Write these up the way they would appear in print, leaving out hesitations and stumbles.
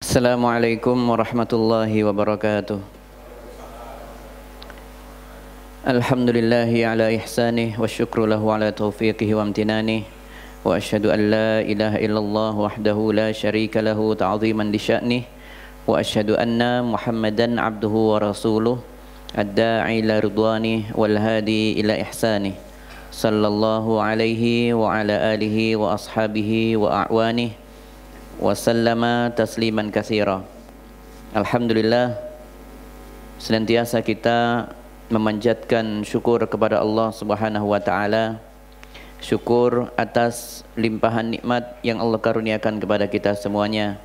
Assalamualaikum warahmatullahi wabarakatuh. Alhamdulillahi ala ihsanih wa syukru lahu ala taufiqihi wa amtinanih. Wa ashhadu an la ilaha illallah wahdahu la syarika lahu ta'ziman li sya'nih. Wa ashhadu anna Muhammadan abduhu wa rasuluh ad-da'i ila ridwanih wal hadi ila ihsanih. Sallallahu alaihi wa ala alihi wa ashabihi wa a'wanih wa sallama tasliman katsira. Alhamdulillah, senantiasa kita memanjatkan syukur kepada Allah Subhanahu wa taala. Syukur atas limpahan nikmat yang Allah karuniakan kepada kita semuanya.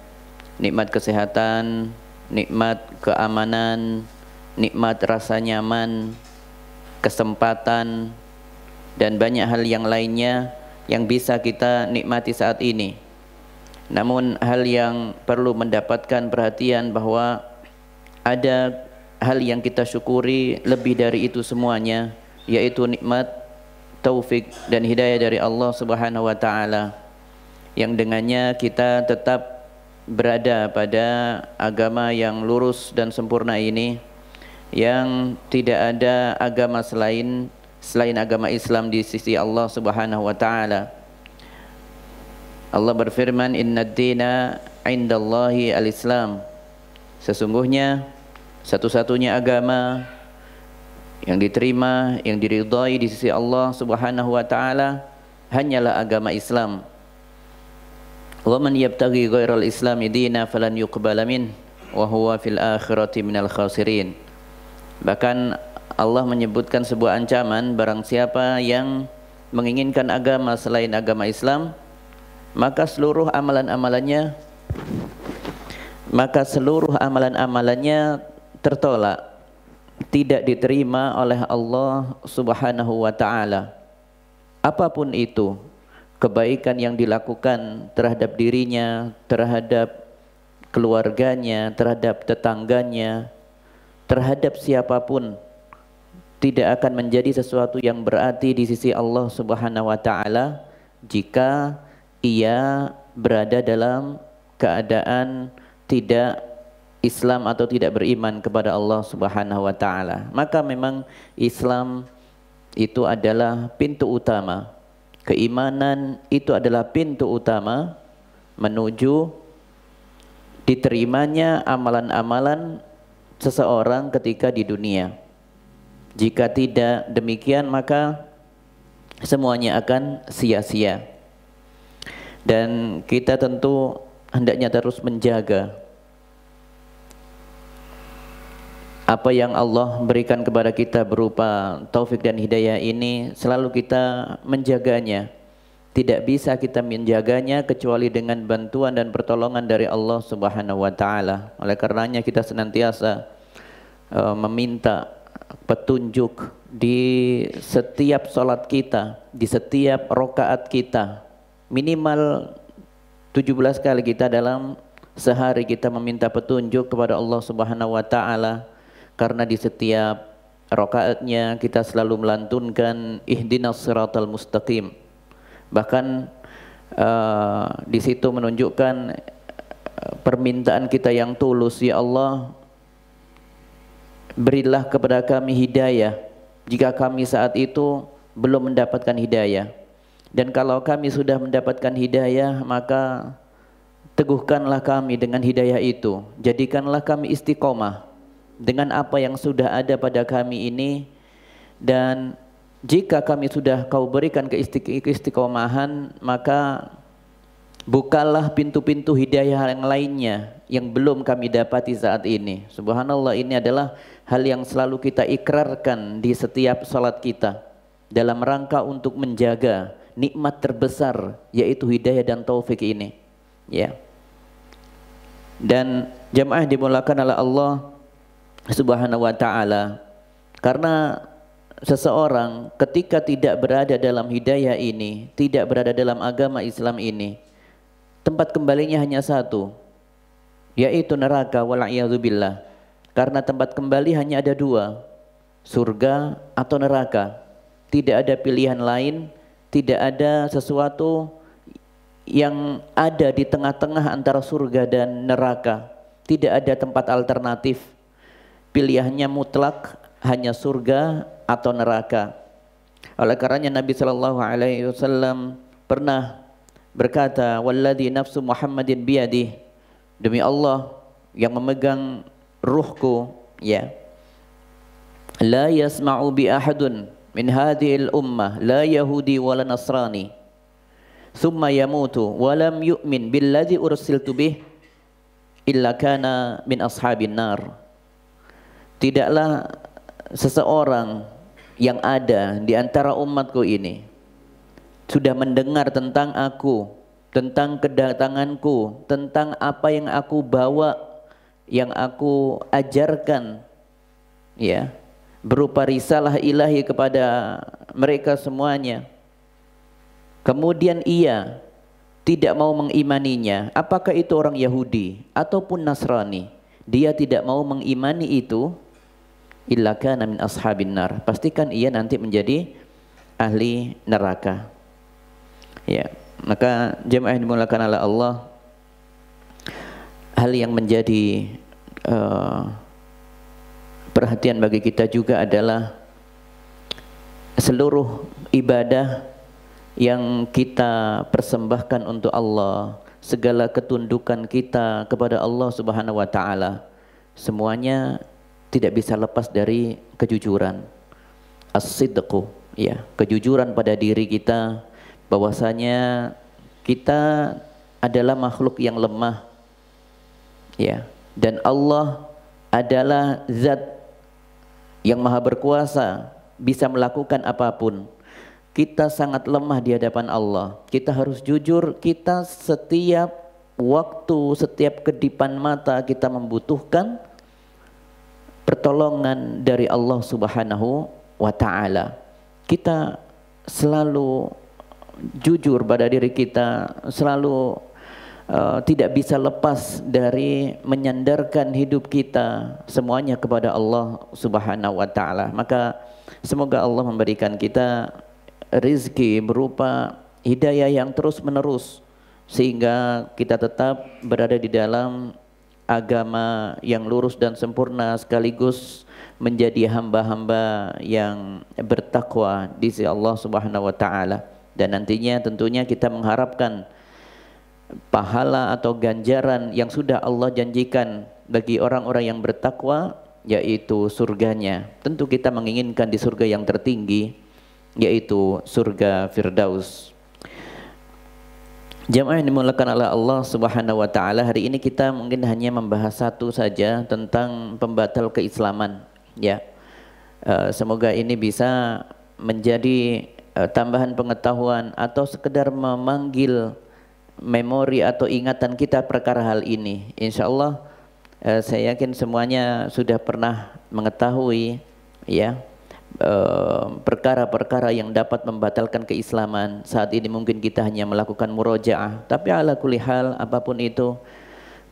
Nikmat kesehatan, nikmat keamanan, nikmat rasa nyaman, kesempatan, dan banyak hal yang lainnya yang bisa kita nikmati saat ini. Namun hal yang perlu mendapatkan perhatian bahwa ada hal yang kita syukuri lebih dari itu semuanya, yaitu nikmat taufik dan hidayah dari Allah Subhanahu wa taala, yang dengannya kita tetap berada pada agama yang lurus dan sempurna ini, yang tidak ada agama selain agama Islam di sisi Allah Subhanahu wa taala. Allah berfirman, "Innad dina 'indallahi al-Islam." Sesungguhnya satu-satunya agama yang diterima, yang diridhai di sisi Allah Subhanahu wa taala hanyalah agama Islam. "Wa man yabtaghi ghairal islami dina falan yuqbala min wa huwa fil akhirati minal khasirin." Bahkan Allah menyebutkan sebuah ancaman, barang siapa yang menginginkan agama selain agama Islam, maka seluruh amalan-amalannya tertolak, tidak diterima oleh Allah Subhanahu wa taala. Apapun itu kebaikan yang dilakukan terhadap dirinya, terhadap keluarganya, terhadap tetangganya, terhadap siapapun, tidak akan menjadi sesuatu yang berarti di sisi Allah Subhanahu wa taala jika ia berada dalam keadaan tidak Islam atau tidak beriman kepada Allah Subhanahu wa taala. Maka memang Islam itu adalah pintu utama. Keimanan itu adalah pintu utama menuju diterimanya amalan-amalan seseorang ketika di dunia. Jika tidak demikian, maka semuanya akan sia-sia. Dan kita tentu hendaknya terus menjaga apa yang Allah berikan kepada kita berupa taufik dan hidayah ini, selalu kita menjaganya. Tidak bisa kita menjaganya kecuali dengan bantuan dan pertolongan dari Allah Subhanahu wa taala. Oleh karenanya kita senantiasa meminta petunjuk di setiap salat kita, di setiap rakaat kita. Minimal 17 kali kita dalam sehari kita meminta petunjuk kepada Allah Subhanahu wa taala, karena di setiap rakaatnya kita selalu melantunkan ihdinas siratal mustaqim. Bahkan di situ menunjukkan permintaan kita yang tulus, ya Allah, berilah kepada kami hidayah jika kami saat itu belum mendapatkan hidayah. Dan kalau kami sudah mendapatkan hidayah, maka teguhkanlah kami dengan hidayah itu. Jadikanlah kami istiqomah dengan apa yang sudah ada pada kami ini. Dan jika kami sudah kau berikan keistiqomahan, maka bukalah pintu-pintu hidayah yang lainnya yang belum kami dapati saat ini. Subhanallah, ini adalah hal yang selalu kita ikrarkan di setiap salat kita, dalam rangka untuk menjaga nikmat terbesar, yaitu hidayah dan taufik ini, ya. Dan jamaah dimulakan oleh Allah Subhanahu wa taala, karena seseorang ketika tidak berada dalam hidayah ini, tidak berada dalam agama Islam ini, tempat kembalinya hanya satu, yaitu neraka, wal'iyadzubillah. Karena tempat kembali hanya ada dua, surga atau neraka. Tidak ada pilihan lain. Tidak ada sesuatu yang ada di tengah-tengah antara surga dan neraka. tidak ada tempat alternatif. Pilihannya mutlak, hanya surga atau neraka. Oleh karenanya Nabi sallallahu alaihi wasallam pernah berkata, "Walladzi nafsu Muhammadin biyadihi," demi Allah yang memegang ruhku, ya, la yasma'u bi ahadun min hadhil ummah la yahudi wala nasrani thumma yamutu wa lam yu'min billadzi ursiltu bih illa kana min ashabin nar. Tidaklah seseorang yang ada di antara umatku ini sudah mendengar tentang aku, tentang kedatanganku, tentang apa yang aku bawa, yang aku ajarkan, ya, berupa risalah ilahi kepada mereka semuanya. Kemudian ia tidak mau mengimaninya, apakah itu orang Yahudi ataupun Nasrani, dia tidak mau mengimani itu, illa kana min ashabin nar, pastikan ia nanti menjadi ahli neraka. Ya, maka jemaah yang dimulakan oleh Allah, hal yang menjadi perhatian bagi kita juga adalah seluruh ibadah yang kita persembahkan untuk Allah, segala ketundukan kita kepada Allah Subhanahu wa taala, semuanya tidak bisa lepas dari kejujuran. As-sidqu, ya, kejujuran pada diri kita, bahwasanya kita adalah makhluk yang lemah, ya, dan Allah adalah zat yang maha berkuasa, bisa melakukan apapun. Kita sangat lemah di hadapan Allah. Kita harus jujur, kita setiap waktu, setiap kedipan mata kita membutuhkan pertolongan dari Allah Subhanahu wa taala. Kita selalu jujur pada diri kita, selalu tidak bisa lepas dari menyandarkan hidup kita semuanya kepada Allah Subhanahu wa taala. Maka semoga Allah memberikan kita rizki berupa hidayah yang terus menerus, sehingga kita tetap berada di dalam agama yang lurus dan sempurna, sekaligus menjadi hamba-hamba yang bertakwa di sisi Allah Subhanahu wa taala. Dan nantinya tentunya kita mengharapkan pahala atau ganjaran yang sudah Allah janjikan bagi orang-orang yang bertakwa, yaitu surganya. Tentu kita menginginkan di surga yang tertinggi, yaitu surga Firdaus. Jamaah yang dimuliakan oleh Allah Subhanahu wa taala, hari ini kita mungkin hanya membahas satu saja tentang pembatal keislaman, ya. Semoga ini bisa menjadi tambahan pengetahuan atau sekedar memanggil memori atau ingatan kita perkara hal ini. Insyaallah saya yakin semuanya sudah pernah mengetahui, ya, perkara-perkara yang dapat membatalkan keislaman. Saat ini mungkin kita hanya melakukan murojaah, tapi ala kulli hal, apapun itu,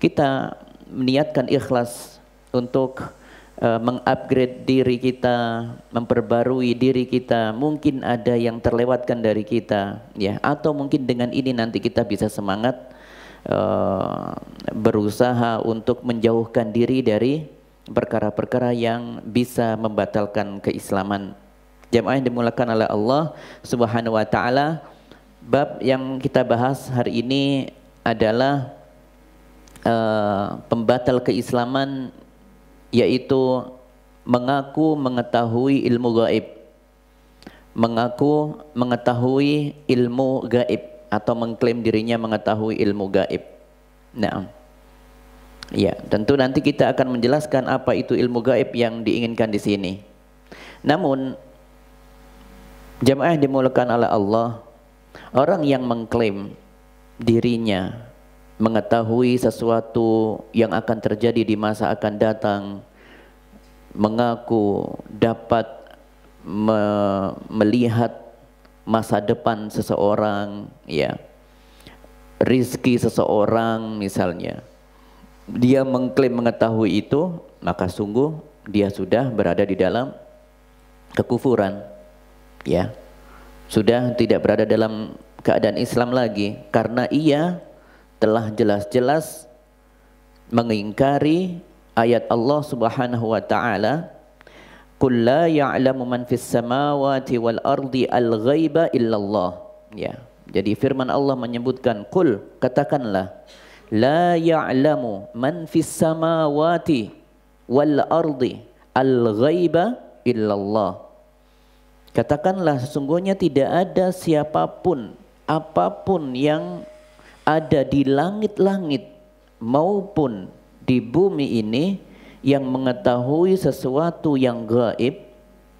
kita meniatkan ikhlas untuk mengupgrade diri kita, memperbarui diri kita. Mungkin ada yang terlewatkan dari kita, ya, atau mungkin dengan ini nanti kita bisa semangat berusaha untuk menjauhkan diri dari perkara-perkara yang bisa membatalkan keislaman. Jamaah yang dimuliakan oleh Allah Subhanahu wa taala, bab yang kita bahas hari ini adalah pembatal keislaman, yaitu mengaku mengetahui ilmu gaib. Mengaku mengetahui ilmu gaib atau mengklaim dirinya mengetahui ilmu gaib. Nah, ya, tentu nanti kita akan menjelaskan apa itu ilmu gaib yang diinginkan di sini. Namun, jamaah yang dimuliakan oleh Allah, orang yang mengklaim dirinya mengetahui sesuatu yang akan terjadi di masa akan datang, mengaku dapat melihat masa depan seseorang, ya, rizki seseorang misalnya, dia mengklaim mengetahui itu, maka sungguh dia sudah berada di dalam kekufuran, ya, sudah tidak berada dalam keadaan Islam lagi, karena ia telah jelas-jelas mengingkari ayat Allah Subhanahu wa taala, "Qul la ya'lamu man fis samawati wal ardi al-ghaiba illallah." Ya. Jadi firman Allah menyebutkan, "Qul," katakanlah, "la ya'lamu man fis samawati wal ardi al-ghaiba illallah." Katakanlah sesungguhnya tidak ada siapapun, apapun yang ada di langit-langit maupun di bumi ini yang mengetahui sesuatu yang gaib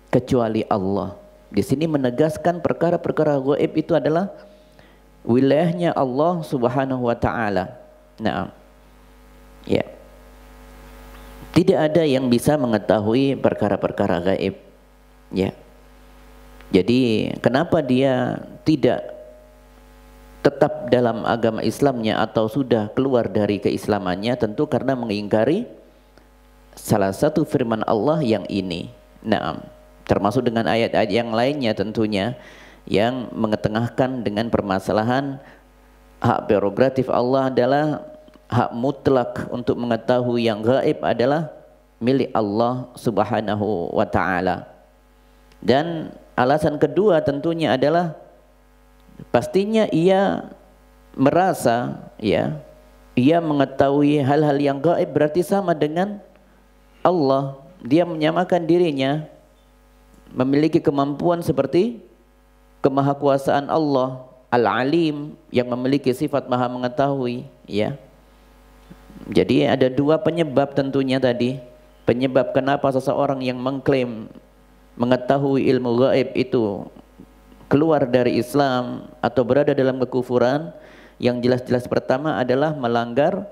kecuali Allah. Di sini menegaskan perkara-perkara gaib itu adalah wilayahnya Allah Subhanahu wa taala. Nah, ya. Tidak ada yang bisa mengetahui perkara-perkara gaib. Ya. Jadi kenapa dia tidak tetap dalam agama Islamnya atau sudah keluar dari keislamannya? Tentu karena mengingkari salah satu firman Allah yang ini. Nah, termasuk dengan ayat-ayat yang lainnya tentunya yang mengetengahkan dengan permasalahan hak prerogatif Allah adalah hak mutlak untuk mengetahui yang gaib adalah milik Allah Subhanahu wa taala. Dan alasan kedua tentunya adalah pastinya ia merasa, ya, ia mengetahui hal-hal yang gaib berarti sama dengan Allah. Dia menyamakan dirinya memiliki kemampuan seperti kemahakuasaan Allah Al-Alim yang memiliki sifat maha mengetahui, ya. Jadi ada dua penyebab tentunya tadi. Penyebab kenapa seseorang yang mengklaim mengetahui ilmu gaib itu keluar dari Islam atau berada dalam kekufuran, yang jelas-jelas pertama adalah melanggar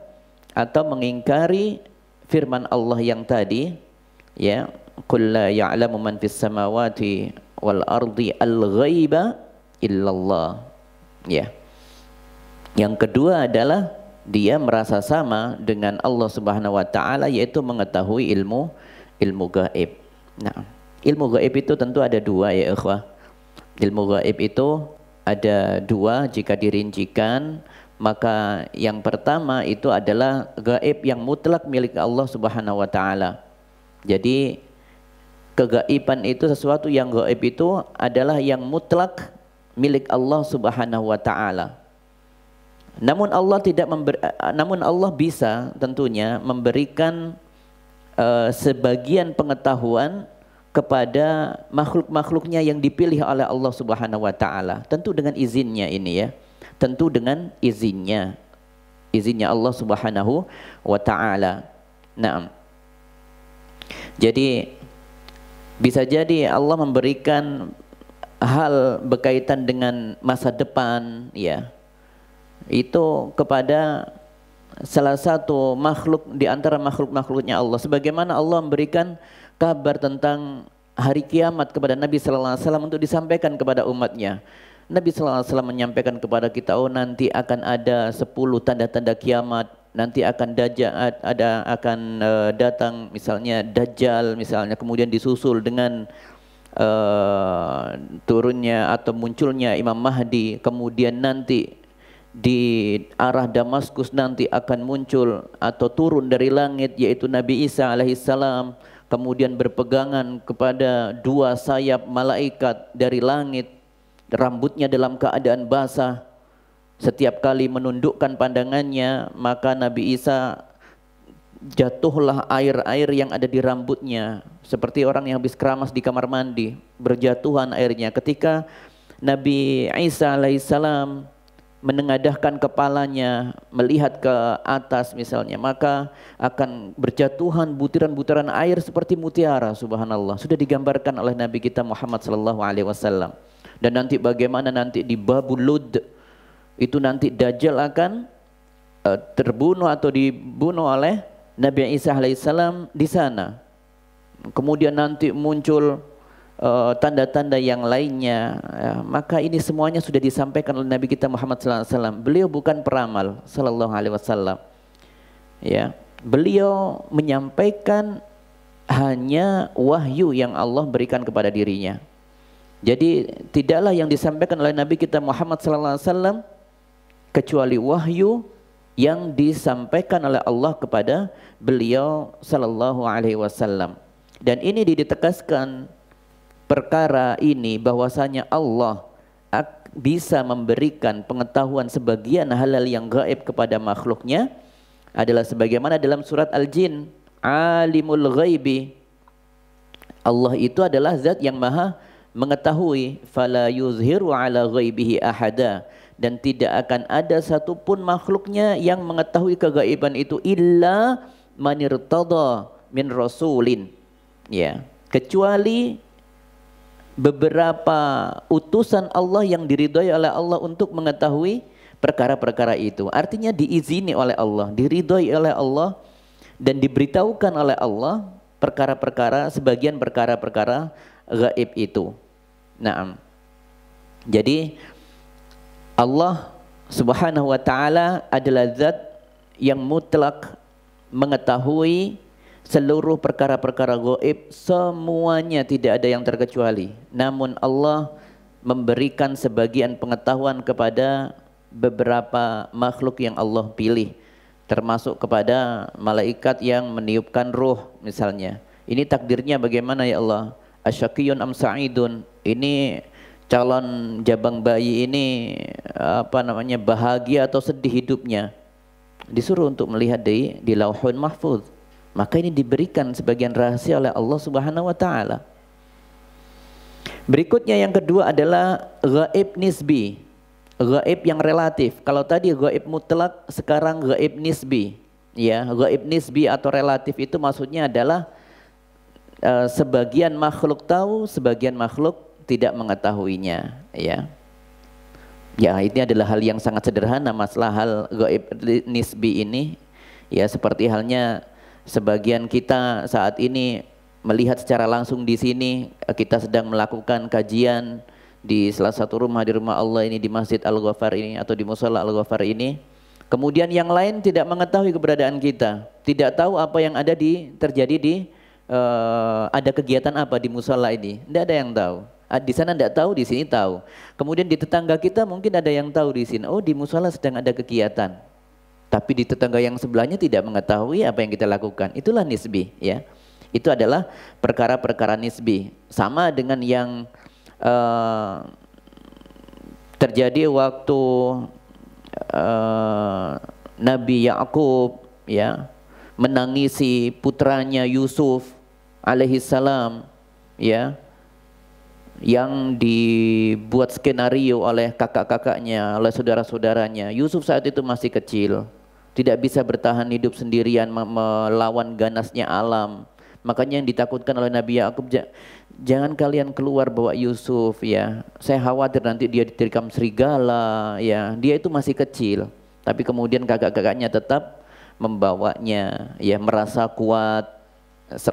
atau mengingkari firman Allah yang tadi, ya, "Qul la ya'lamu man fis samawati wal ardi al-ghaiba illallah." Ya. Yang kedua adalah dia merasa sama dengan Allah Subhanahu wa taala, yaitu mengetahui ilmu gaib. Nah, ilmu gaib itu tentu ada dua, ya ikhwah. Ilmu gaib itu ada dua jika dirincikan. Maka yang pertama itu adalah gaib yang mutlak milik Allah Subhanahu wa taala. Jadi kegaiban itu sesuatu yang gaib itu adalah yang mutlak milik Allah Subhanahu wa taala. Namun Allah bisa tentunya memberikan sebagian pengetahuan kepada makhluk-makhluknya yang dipilih oleh Allah Subhanahu wa taala. Tentu dengan izinnya ini, ya. Tentu dengan izinnya Allah Subhanahu wa taala. Nah, jadi bisa jadi Allah memberikan hal berkaitan dengan masa depan, ya, itu kepada salah satu makhluk di antara makhluk-makhluknya Allah. Sebagaimana Allah memberikan kabar tentang hari kiamat kepada Nabi sallallahu alaihi wasallam untuk disampaikan kepada umatnya. Nabi sallallahu alaihi wasallam menyampaikan kepada kita, oh nanti akan ada 10 tanda-tanda kiamat, nanti akan datang misalnya Dajjal misalnya, kemudian disusul dengan turunnya atau munculnya Imam Mahdi, kemudian nanti di arah Damaskus nanti akan muncul atau turun dari langit yaitu Nabi Isa alaihissalam, kemudian berpegangan kepada dua sayap malaikat dari langit, rambutnya dalam keadaan basah. Setiap kali menundukkan pandangannya, maka Nabi Isa jatuhlah air-air yang ada di rambutnya, seperti orang yang habis keramas di kamar mandi, berjatuhan airnya. Ketika Nabi Isa alaihissalam menengadahkan kepalanya melihat ke atas misalnya, maka akan berjatuhan butiran-butiran air seperti mutiara. Subhanallah, sudah digambarkan oleh Nabi kita Muhammad sallallahu alaihi wasallam. Dan nanti bagaimana nanti di Babul Lud itu nanti Dajjal akan terbunuh atau dibunuh oleh Nabi Isa alaihissalam di sana. Kemudian nanti muncul tanda-tanda yang lainnya, ya. Maka ini semuanya sudah disampaikan oleh Nabi kita Muhammad sallallahu alaihi wasallam. Beliau bukan peramal sallallahu alaihi wasallam, ya. Beliau menyampaikan hanya wahyu yang Allah berikan kepada dirinya. Jadi tidaklah yang disampaikan oleh Nabi kita Muhammad sallallahu alaihi wasallam kecuali wahyu yang disampaikan oleh Allah kepada beliau sallallahu alaihi wasallam. Dan ini ditegaskan perkara ini bahwasanya Allah bisa memberikan pengetahuan sebagian hal-hal yang gaib kepada makhluknya adalah sebagaimana dalam surat Al-Jin, alimul ghaibi. Allah itu adalah zat yang maha mengetahui, fala yuzhiru ala ghaibihi ahada, dan tidak akan ada satupun makhluknya yang mengetahui kegaiban itu illa manirtada min rasulin, ya, kecuali beberapa utusan Allah yang diridhoi oleh Allah untuk mengetahui perkara-perkara itu. Artinya diizini oleh Allah, diridhoi oleh Allah, dan diberitahukan oleh Allah perkara-perkara, sebagian perkara-perkara gaib itu. Naam. Jadi Allah Subhanahu wa taala adalah zat yang mutlak mengetahui seluruh perkara-perkara gaib, semuanya, tidak ada yang terkecuali. Namun Allah memberikan sebagian pengetahuan kepada beberapa makhluk yang Allah pilih, termasuk kepada malaikat yang meniupkan ruh misalnya. Ini takdirnya bagaimana ya Allah? Asyaqiyun am sa'idun? Ini calon jabang bayi ini bahagia atau sedih hidupnya? Disuruh untuk melihat di Lauhul Mahfuz. Maka ini diberikan sebagian rahasia oleh Allah Subhanahu wa taala. Berikutnya yang kedua adalah gaib nisbi, gaib yang relatif. Kalau tadi gaib mutlak, sekarang gaib nisbi. Ya, gaib nisbi atau relatif itu maksudnya adalah sebagian makhluk tahu, sebagian makhluk tidak mengetahuinya, ya. Ya, ini adalah hal yang sangat sederhana, masalah hal gaib nisbi ini. Ya, seperti halnya sebagian kita saat ini melihat secara langsung di sini, kita sedang melakukan kajian di salah satu rumah, di rumah Allah ini, di Masjid Al-Ghafar ini atau di Mushola Al-Ghafar ini. Kemudian yang lain tidak mengetahui keberadaan kita, tidak tahu apa yang ada terjadi di ada kegiatan apa di mushola ini, tidak ada yang tahu. Di sana tidak tahu, di sini tahu. Kemudian di tetangga kita mungkin ada yang tahu di sini, oh di mushola sedang ada kegiatan. Tapi di tetangga yang sebelahnya tidak mengetahui apa yang kita lakukan. Itulah nisbi, ya. Itu adalah perkara-perkara nisbi. Sama dengan yang terjadi waktu Nabi Yakub, ya, menangisi putranya Yusuf alaihissalam, ya, yang dibuat skenario oleh kakak-kakaknya, oleh saudara-saudaranya. Yusuf saat itu masih kecil, tidak bisa bertahan hidup sendirian melawan ganasnya alam. Makanya yang ditakutkan oleh Nabi Yakub, jangan kalian keluar bawa Yusuf, ya. Saya khawatir nanti dia diterkam serigala, ya. Dia itu masih kecil, tapi kemudian kakak-kakaknya tetap membawanya, ya, merasa kuat,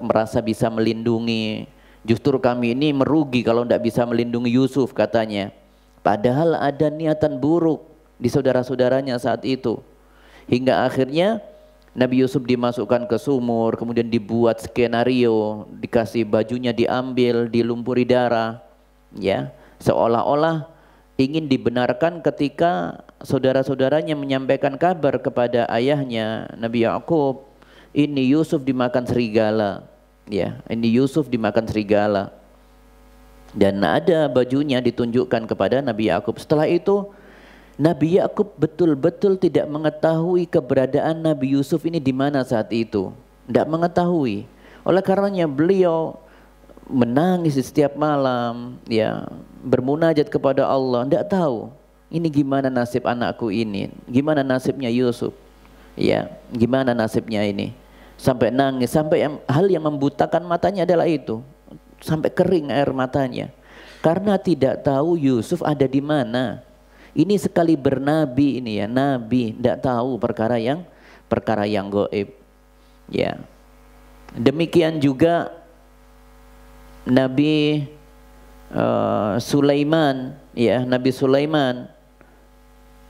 merasa bisa melindungi. Justru kami ini merugi kalau tidak bisa melindungi Yusuf, katanya. Padahal ada niatan buruk di saudara-saudaranya saat itu. Hingga akhirnya Nabi Yusuf dimasukkan ke sumur, kemudian dibuat skenario, dikasih bajunya diambil, dilumpuri darah, ya, seolah-olah ingin dibenarkan ketika saudara-saudaranya menyampaikan kabar kepada ayahnya Nabi Yakub, ini Yusuf dimakan serigala, ya, ini Yusuf dimakan serigala. Dan ada bajunya ditunjukkan kepada Nabi Yakub. Setelah itu Nabi Yakub betul-betul tidak mengetahui keberadaan Nabi Yusuf ini di mana saat itu. Tidak mengetahui. Oleh karenanya beliau menangis di setiap malam, ya, bermunajat kepada Allah. Tidak tahu ini gimana nasib anakku ini, gimana nasibnya Yusuf, ya, gimana nasibnya ini. Sampai nangis, sampai hal yang membutakan matanya adalah itu, sampai kering air matanya, karena tidak tahu Yusuf ada di mana. Ini sekali bernabi ini, ya, nabi tidak tahu perkara yang gaib, ya. Demikian juga Nabi Sulaiman, ya, Nabi Sulaiman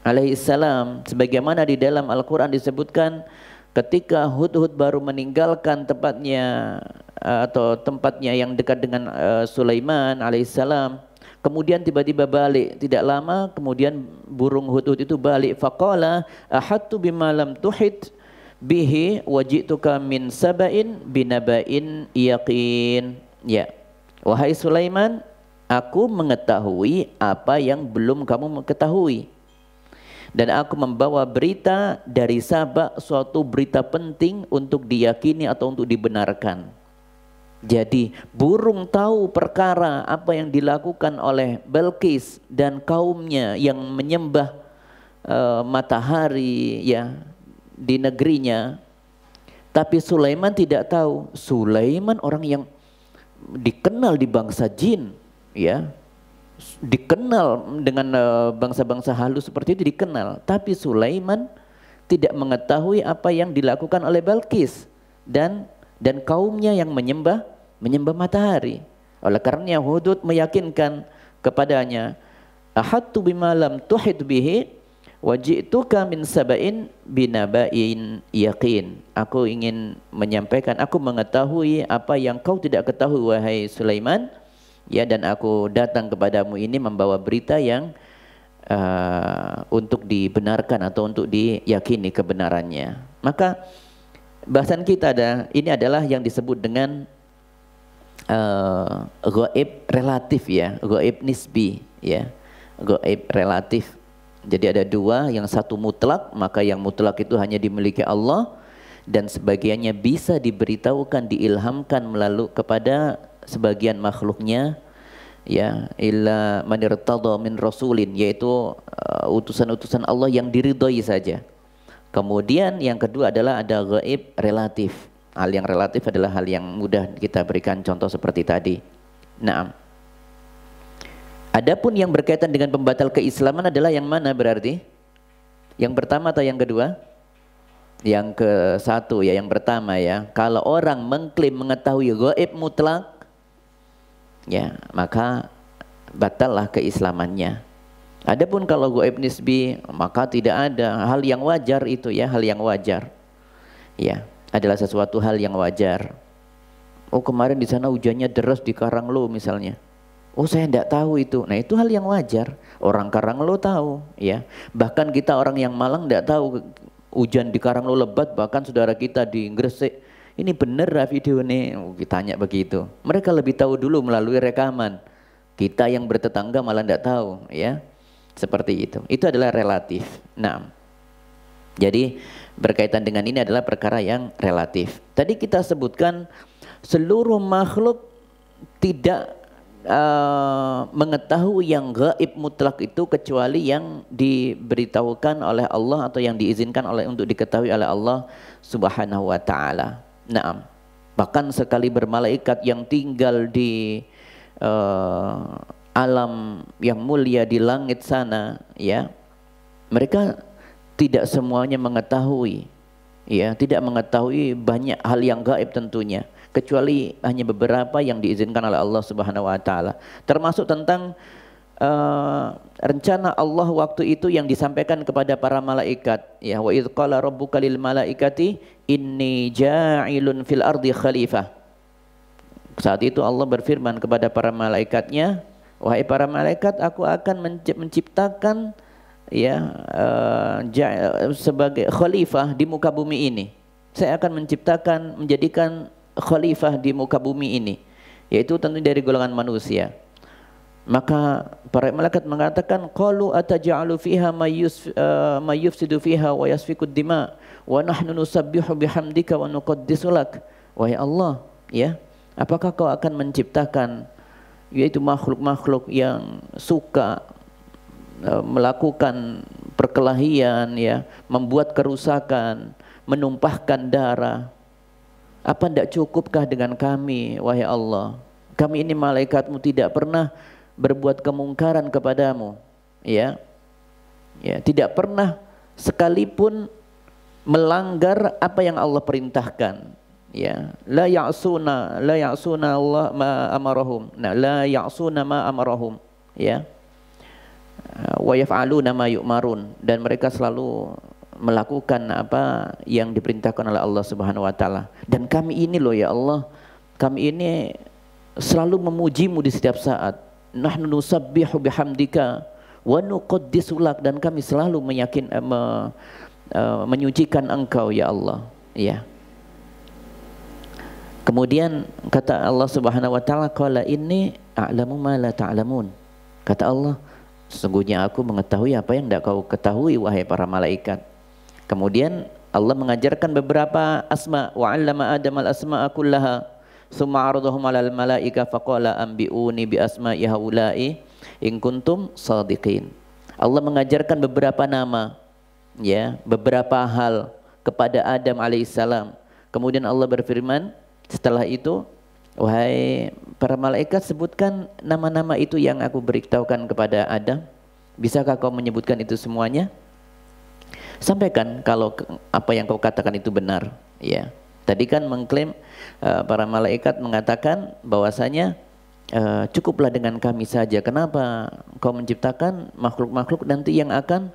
alaihissalam, sebagaimana di dalam Al-Quran disebutkan, ketika Hudhud baru meninggalkan tempatnya atau tempatnya yang dekat dengan Sulaiman alaihissalam, kemudian tiba-tiba balik. Tidak lama kemudian burung hudhud itu balik. Faqala ahattu bima lam tuhit bihi waji'tuka min saba'in binaba'in yaqin. Ya. Wahai Sulaiman, aku mengetahui apa yang belum kamu ketahui. Dan aku membawa berita dari Saba, suatu berita penting untuk diyakini atau untuk dibenarkan. Jadi burung tahu perkara apa yang dilakukan oleh Balqis dan kaumnya yang menyembah matahari ya di negerinya. Tapi Sulaiman tidak tahu. Sulaiman orang yang dikenal di bangsa jin, ya, dikenal dengan bangsa-bangsa halus seperti itu dikenal. Tapi Sulaiman tidak mengetahui apa yang dilakukan oleh Balqis dan kaumnya yang menyembah matahari. Oleh karenanya Hudhud meyakinkan kepadanya, ahattu bima lam tuhit bihi waji'tuka min saba'in binaba'in yaqin. Aku ingin menyampaikan, aku mengetahui apa yang kau tidak ketahui wahai Sulaiman, ya, dan aku datang kepadamu ini membawa berita yang untuk dibenarkan atau untuk diyakini kebenarannya. Maka bahasan kita ini adalah yang disebut dengan ghaib relatif, ya, ghaib nisbi, ya, ghaib relatif. Jadi ada dua, yang satu mutlak, maka yang mutlak itu hanya dimiliki Allah, dan sebagiannya bisa diberitahukan, diilhamkan melalui kepada sebagian makhluknya, ya, illa man irtada min rasulin, yaitu utusan-utusan Allah yang diridhoi saja. Kemudian yang kedua adalah ada ghaib relatif. Hal yang relatif adalah hal yang mudah kita berikan contoh seperti tadi. Naam. Adapun yang berkaitan dengan pembatal keislaman adalah yang mana berarti? Yang pertama atau yang kedua? Yang ke satu, ya, yang pertama, ya. Kalau orang mengklaim mengetahui ghaib mutlak, ya, maka batallah keislamannya. Adapun kalau ghaib nisbi, maka tidak ada, hal yang wajar itu, ya, hal yang wajar. Ya, adalah sesuatu hal yang wajar. Oh, kemarin di sana hujannya deras di Karanglo misalnya. Oh, saya tidak tahu itu. Nah, itu hal yang wajar. Orang Karanglo tahu, ya. Bahkan kita orang yang Malang tidak tahu hujan di Karanglo lebat, bahkan saudara kita di Gresik, ini benar video ini, kita tanya begitu. Mereka lebih tahu dulu melalui rekaman. Kita yang bertetangga malah tidak tahu, ya. Seperti itu. Itu adalah relatif. Nah, jadi berkaitan dengan ini adalah perkara yang relatif. Tadi kita sebutkan seluruh makhluk tidak mengetahui yang gaib mutlak itu kecuali yang diberitahukan oleh Allah atau yang diizinkan untuk diketahui oleh Allah Subhanahu wa taala. Naam. Bahkan sekali bermalaikat yang tinggal di alam yang mulia di langit sana, ya, mereka tidak semuanya mengetahui, ya, tidak mengetahui banyak hal yang gaib tentunya, kecuali hanya beberapa yang diizinkan oleh Allah Subhanahu wa taala. Termasuk tentang rencana Allah waktu itu yang disampaikan kepada para malaikat, ya, wa idz qala rabbuka lil malaikati inni ja'ilun fil ardi khalifah. Saat itu Allah berfirman kepada para malaikatnya, wahai para malaikat, aku akan menciptakan, ya, sebagai khalifah di muka bumi ini. Saya akan menjadikan khalifah di muka bumi ini, yaitu tentu dari golongan manusia. Maka para malaikat mengatakan, qalu ataj'alu fiha may yufsidu fiha wa yasfikud dima wa nahnu nusabbihu bihamdika wa nuqaddisu lak. Wahai Allah, ya, apakah kau akan menciptakan, yaitu makhluk-makhluk yang suka melakukan perkelahian, ya, membuat kerusakan, menumpahkan darah. Apa tidak cukupkah dengan kami, wahai Allah? Kami ini malaikatmu tidak pernah berbuat kemungkaran kepadamu, ya, ya, tidak pernah sekalipun melanggar apa yang Allah perintahkan, ya. La ya'suna Allah ma amarahum. Nah, la ya'suna ma amarahum, ya. Wa yaf'aluna ma yu'marun, dan mereka selalu melakukan apa yang diperintahkan oleh Allah Subhanahu wa taala. Dan kami ini loh, ya Allah, kami ini selalu memujimu di setiap saat, nahnu nusabbihu bihamdika wa nuqaddisu lak, dan kami selalu menyucikan Engkau ya Allah. Ya. Kemudian kata Allah Subhanahu wa taala, qala inni a'lamu ma la ta'lamun. Kata Allah, sesungguhnya aku mengetahui apa yang tidak kau ketahui wahai para malaikat. Kemudian Allah mengajarkan beberapa asma, wa 'allama Adam al-asma'a kullaha tsumma 'aradahum 'alal malaika faqala anbi'uni bi asma'i haula'i in kuntum shadiqin. Allah mengajarkan beberapa nama, ya, beberapa hal kepada Adam alaihissalam. Kemudian Allah berfirman setelah itu, wahai para malaikat, sebutkan nama-nama itu yang aku beritahukan kepada Adam. Bisakah kau menyebutkan itu semuanya? Sampaikan kalau apa yang kau katakan itu benar. Ya, tadi kan mengklaim para malaikat mengatakan bahwasanya cukuplah dengan kami saja. Kenapa kau menciptakan makhluk-makhluk nanti yang akan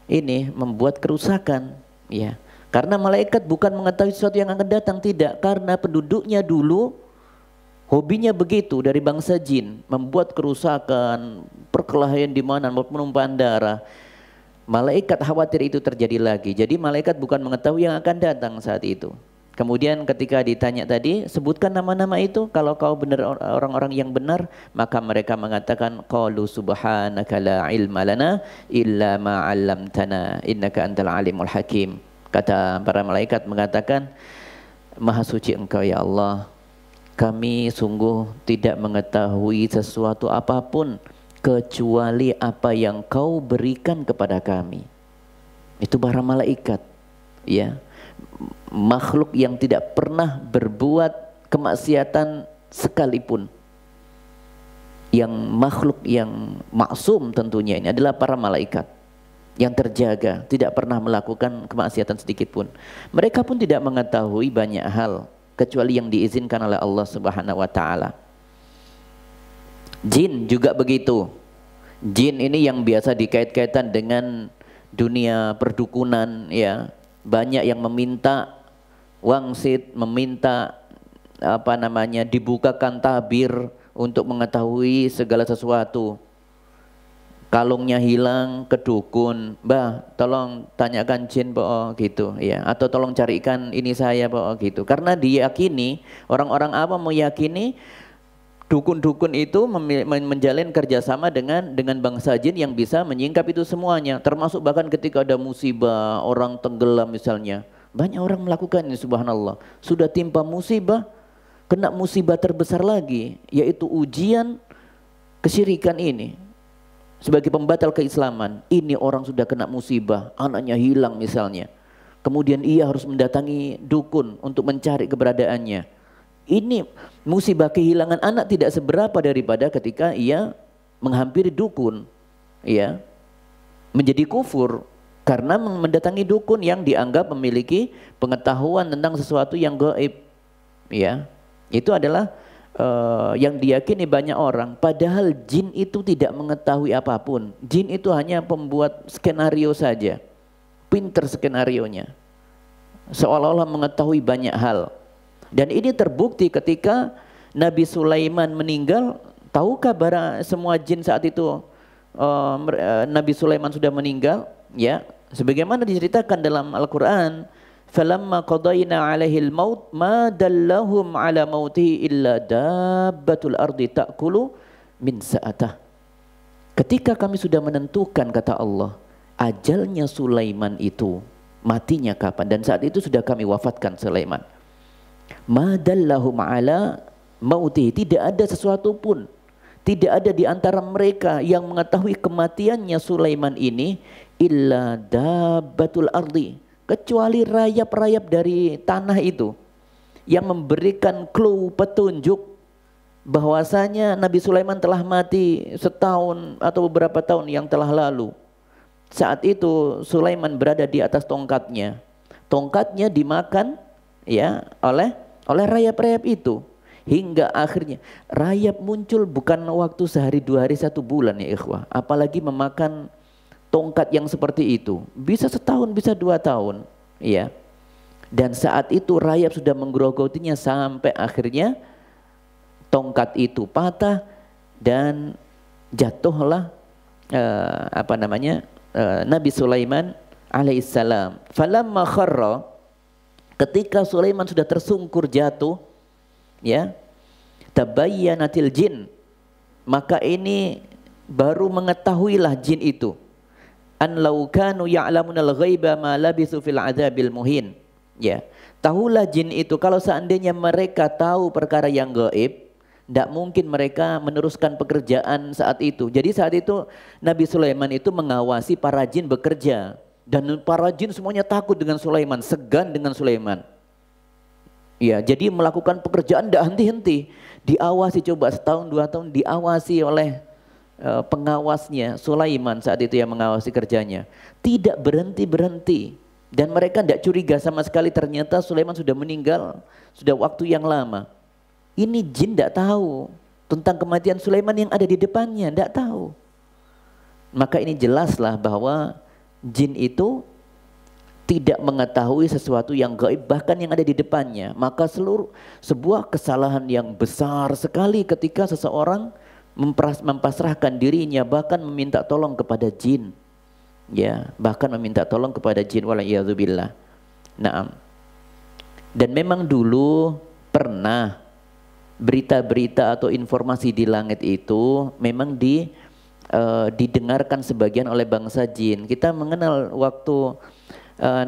ini membuat kerusakan? Ya, karena malaikat bukan mengetahui sesuatu yang akan datang, tidak. Karena penduduknya dulu hobinya begitu dari bangsa jin, membuat kerusakan, perkelahian di mana, penumpahan darah. Malaikat khawatir itu terjadi lagi. Jadi malaikat bukan mengetahui yang akan datang saat itu. Kemudian ketika ditanya tadi, sebutkan nama-nama itu. Kalau kau benar orang-orang yang benar, maka mereka mengatakan, qalu subhanaka la ilma lana illa ma 'allamtana innaka antal alimul hakim. Kata para malaikat mengatakan, maha suci Engkau ya Allah, kami sungguh tidak mengetahui sesuatu apapun kecuali apa yang Kau berikan kepada kami. Itu para malaikat, ya, makhluk yang tidak pernah berbuat kemaksiatan sekalipun. Yang makhluk yang maksum tentunya ini adalah para malaikat yang terjaga, tidak pernah melakukan kemaksiatan sedikit pun. Mereka pun tidak mengetahui banyak hal kecuali yang diizinkan oleh Allah Subhanahu wa taala. Jin juga begitu. Jin ini yang biasa dikait-kaitan dengan dunia perdukunan, ya. Banyak yang meminta wangsit, meminta dibukakan tabir untuk mengetahui segala sesuatu. Kalungnya hilang ke dukun, "Mbah, tolong tanyakan jin po," gitu, ya. Atau tolong carikan ini saya po, gitu. Karena diyakini, orang-orang apa meyakini dukun-dukun itu menjalin kerjasama dengan bangsa jin yang bisa menyingkap itu semuanya. Termasuk bahkan ketika ada musibah, orang tenggelam misalnya. Banyak orang melakukan ini, subhanallah. Sudah timpa musibah, kena musibah terbesar lagi, yaitu ujian kesyirikan ini. Sebagai pembatal keislaman, ini orang sudah kena musibah, anaknya hilang misalnya. Kemudian ia harus mendatangi dukun untuk mencari keberadaannya. Ini musibah kehilangan anak tidak seberapa daripada ketika ia menghampiri dukun, ya, menjadi kufur karena mendatangi dukun yang dianggap memiliki pengetahuan tentang sesuatu yang gaib, ya. Itu adalah yang diyakini banyak orang. Padahal jin itu tidak mengetahui apapun. Jin itu hanya pembuat skenario saja, pinter skenarionya, seolah-olah mengetahui banyak hal. Dan ini terbukti ketika Nabi Sulaiman meninggal. Tahukah semua jin saat itu Nabi Sulaiman sudah meninggal? Ya, sebagaimana diceritakan dalam Al-Quran, falamma qadayna alaihil maut ma dallahum ala mautihi illa dabbatul ardi ta'kulu min sa'atah. Ketika kami sudah menentukan, kata Allah, ajalnya Sulaiman itu, matinya kapan, dan saat itu sudah kami wafatkan Sulaiman. Ma dallahum ala mautihi, tidak ada sesuatu pun, tidak ada di antara mereka yang mengetahui kematiannya Sulaiman ini illa dabbatul ardi, kecuali rayap-rayap dari tanah itu yang memberikan clue, petunjuk bahwasanya Nabi Sulaiman telah mati setahun atau beberapa tahun yang telah lalu. Saat itu Sulaiman berada di atas tongkatnya. Tongkatnya dimakan, ya, oleh rayap-rayap itu, hingga akhirnya rayap muncul bukan waktu sehari, 2 hari, 1 bulan, ya ikhwah. Apalagi memakan tongkat yang seperti itu, bisa setahun, bisa 2 tahun, ya. Dan saat itu rayap sudah menggerogotinya sampai akhirnya tongkat itu patah dan jatuhlah Nabi Sulaiman alaihissalam. Falamma kharra, ketika Sulaiman sudah tersungkur jatuh, ya, tabayyanatil jin, maka ini baru mengetahuilah jin itu, an law kanu ya'lamunal ghaiba ma labithu fil adzabil muhin. Ya, tahulah jin itu kalau seandainya mereka tahu perkara yang gaib, tidak mungkin mereka meneruskan pekerjaan saat itu. Jadi saat itu Nabi Sulaiman itu mengawasi para jin bekerja, dan para jin semuanya takut dengan Sulaiman, segan dengan Sulaiman. Ya, jadi melakukan pekerjaan tidak henti-henti, diawasi, coba setahun 2 tahun diawasi oleh pengawasnya Sulaiman saat itu yang mengawasi kerjanya, tidak berhenti-berhenti, dan mereka tidak curiga sama sekali. Ternyata Sulaiman sudah meninggal, sudah waktu yang lama. Ini jin tidak tahu tentang kematian Sulaiman yang ada di depannya, tidak tahu. Maka ini jelaslah bahwa jin itu tidak mengetahui sesuatu yang gaib, bahkan yang ada di depannya. Maka sebuah kesalahan yang besar sekali ketika seseorang mempasrahkan dirinya, bahkan meminta tolong kepada jin. Ya, bahkan meminta tolong kepada jin, wala'iyadzubillah. Naam. Dan memang dulu pernah berita-berita atau informasi di langit itu memang didengarkan sebagian oleh bangsa jin. Kita mengenal waktu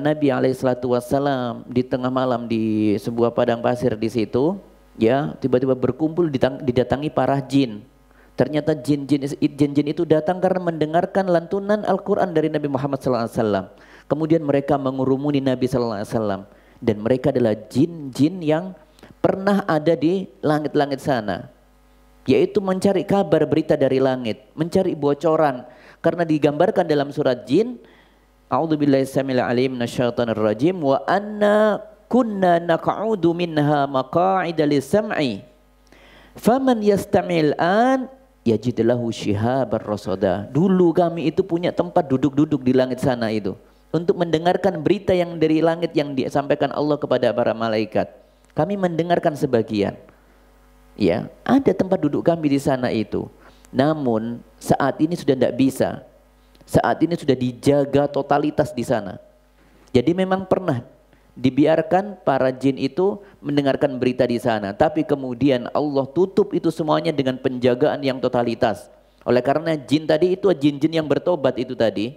Nabi SAW di tengah malam di sebuah padang pasir di situ, ya, tiba-tiba berkumpul didatangi para jin. Ternyata jin-jin itu datang karena mendengarkan lantunan Al-Quran dari Nabi Muhammad SAW. Kemudian mereka mengurumuni Nabi SAW, dan mereka adalah jin-jin yang pernah ada di langit-langit sana, yaitu mencari kabar berita dari langit, mencari bocoran. Karena digambarkan dalam surat jin, a'udzubillahi samil alim minasyaitonir rajim, wa anna kunna naq'udu minha maqa'ida lis-sam'i faman yastamil an yajid lahu shihabar rasada. Dulu kami itu punya tempat duduk-duduk di langit sana itu untuk mendengarkan berita yang dari langit yang disampaikan Allah kepada para malaikat. Kami mendengarkan sebagian. Ya, ada tempat duduk kami di sana itu. Namun saat ini sudah tidak bisa. Saat ini sudah dijaga totalitas di sana. Jadi memang pernah dibiarkan para jin itu mendengarkan berita di sana, tapi kemudian Allah tutup itu semuanya dengan penjagaan yang totalitas. Oleh karena jin tadi itu, jin-jin yang bertobat itu tadi,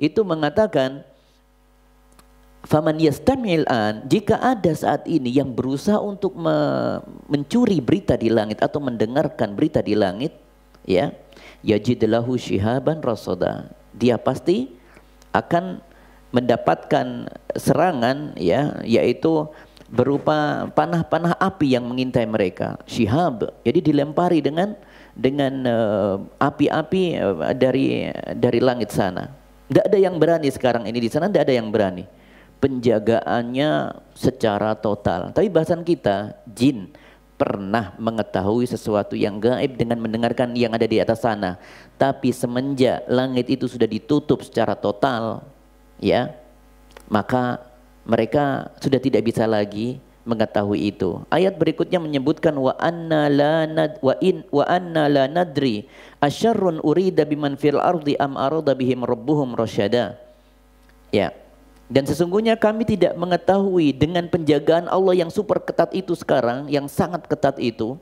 itu mengatakan, faman yastamil an, jika ada saat ini yang berusaha untuk mencuri berita di langit atau mendengarkan berita di langit, ya, yajid lahu shihaban rasada, dia pasti akan mendapatkan serangan, ya, yaitu berupa panah-panah api yang mengintai mereka. Shihab, jadi dilempari dengan api-api dari langit sana. Tidak ada yang berani sekarang ini di sana, tidak ada yang berani. Penjagaannya secara total. Tapi bahasan kita, jin pernah mengetahui sesuatu yang gaib dengan mendengarkan yang ada di atas sana. Tapi semenjak langit itu sudah ditutup secara total, ya, maka mereka sudah tidak bisa lagi mengetahui itu. Ayat berikutnya menyebutkan wa anna la nadri asyarrun urida biman fil ardi am arada bihim rabbuhum rasyada. Ya. Dan sesungguhnya kami tidak mengetahui dengan penjagaan Allah yang super ketat itu sekarang, yang sangat ketat itu,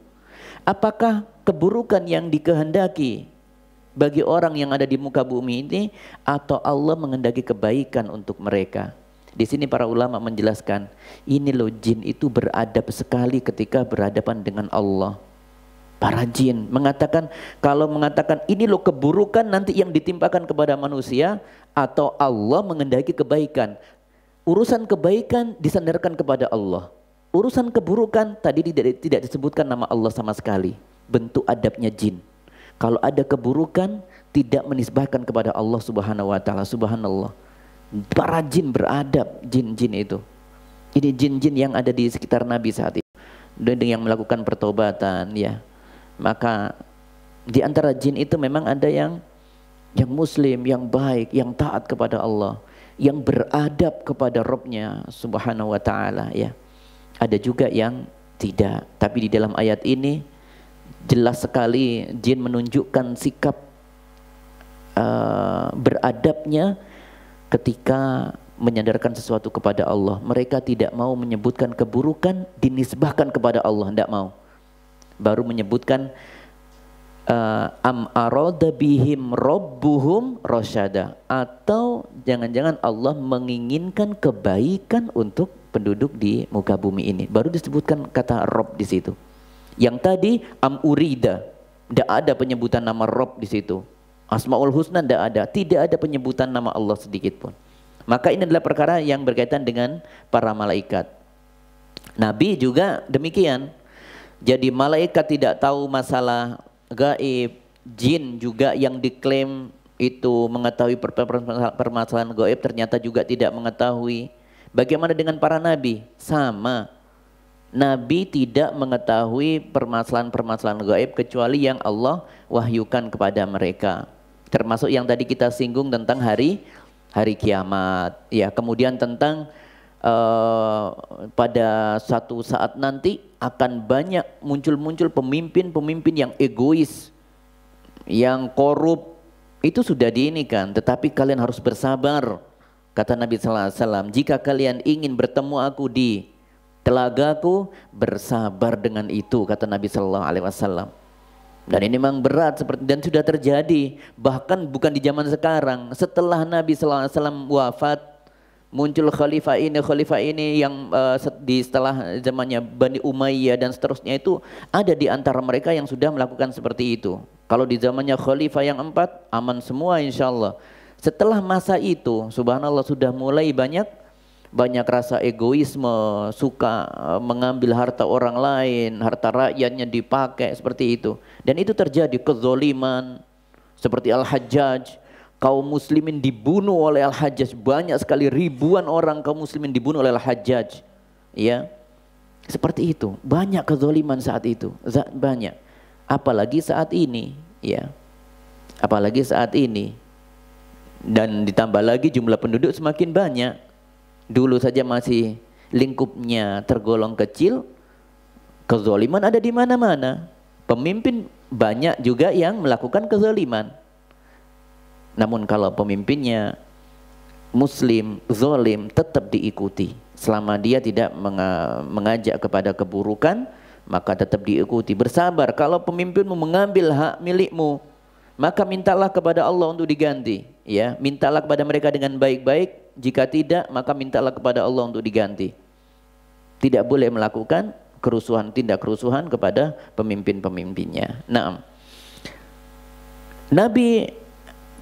apakah keburukan yang dikehendaki bagi orang yang ada di muka bumi ini, atau Allah menghendaki kebaikan untuk mereka. Di sini para ulama menjelaskan, ini loh jin itu beradab sekali ketika berhadapan dengan Allah. Para jin mengatakan, kalau mengatakan ini loh keburukan nanti yang ditimpakan kepada manusia, atau Allah menghendaki kebaikan. Urusan kebaikan disandarkan kepada Allah. Urusan keburukan tadi tidak disebutkan nama Allah sama sekali. Bentuk adabnya jin. Kalau ada keburukan tidak menisbahkan kepada Allah Subhanahu wa taala. Subhanallah. Para jin beradab, jin-jin itu. Ini jin-jin yang ada di sekitar Nabi saat itu, dan yang melakukan pertobatan, ya. Maka di antara jin itu memang ada yang muslim, yang baik, yang taat kepada Allah, yang beradab kepada Rabbnya Subhanahu wa taala, ya. Ada juga yang tidak. Tapi di dalam ayat ini jelas sekali jin menunjukkan sikap beradabnya ketika menyandarkan sesuatu kepada Allah. Mereka tidak mau menyebutkan keburukan dinisbahkan kepada Allah, tidak mau. Baru menyebutkan am arada bihim rabbuhum rasyada, atau jangan-jangan Allah menginginkan kebaikan untuk penduduk di muka bumi ini. Baru disebutkan kata Rabb di situ. Yang tadi am urida, tidak ada penyebutan nama Rabb di situ. Asmaul Husna tidak ada penyebutan nama Allah sedikit pun. Maka ini adalah perkara yang berkaitan dengan para malaikat. Nabi juga demikian. Jadi malaikat tidak tahu masalah gaib, jin juga yang diklaim itu mengetahui permasalahan gaib ternyata juga tidak mengetahui. Bagaimana dengan para nabi? Sama. Nabi tidak mengetahui permasalahan-permasalahan gaib kecuali yang Allah wahyukan kepada mereka. Termasuk yang tadi kita singgung tentang hari kiamat, ya. Kemudian tentang pada satu saat nanti akan banyak muncul pemimpin-pemimpin yang egois, yang korup. Itu sudah diinikan, tetapi kalian harus bersabar. Kata Nabi sallallahu alaihi wasallam, jika kalian ingin bertemu aku di telagaku, bersabar dengan itu, kata Nabi sallallahu alaihi wasallam. Dan ini memang berat seperti, dan sudah terjadi, bahkan bukan di zaman sekarang. Setelah Nabi sallallahu alaihi wasallam wafat, muncul khalifah ini yang di setelah zamannya Bani Umayyah dan seterusnya, itu ada di antara mereka yang sudah melakukan seperti itu. Kalau di zamannya khalifah yang 4 aman semua insyaallah. Setelah masa itu subhanallah sudah mulai banyak rasa egoisme, suka mengambil harta orang lain, harta rakyatnya dipakai seperti itu. Dan itu terjadi kezoliman seperti Al-Hajjaj. Kaum muslimin dibunuh oleh Al-Hajjaj, banyak sekali, ribuan orang kaum muslimin dibunuh oleh Al-Hajjaj. Ya. Seperti itu, banyak kezoliman saat itu, banyak. Apalagi saat ini, ya. Apalagi saat ini. Dan ditambah lagi jumlah penduduk semakin banyak. Dulu saja masih lingkupnya tergolong kecil, kezaliman ada di mana-mana. Pemimpin banyak juga yang melakukan kezaliman. Namun kalau pemimpinnya muslim, zalim, tetap diikuti. Selama dia tidak mengajak kepada keburukan, maka tetap diikuti. Bersabar. Kalau pemimpinmu mengambil hak milikmu, maka mintalah kepada Allah untuk diganti. Ya, mintalah kepada mereka dengan baik-baik. Jika tidak, maka mintalah kepada Allah untuk diganti. Tidak boleh melakukan kerusuhan, tindak kerusuhan kepada pemimpin-pemimpinnya. Nah,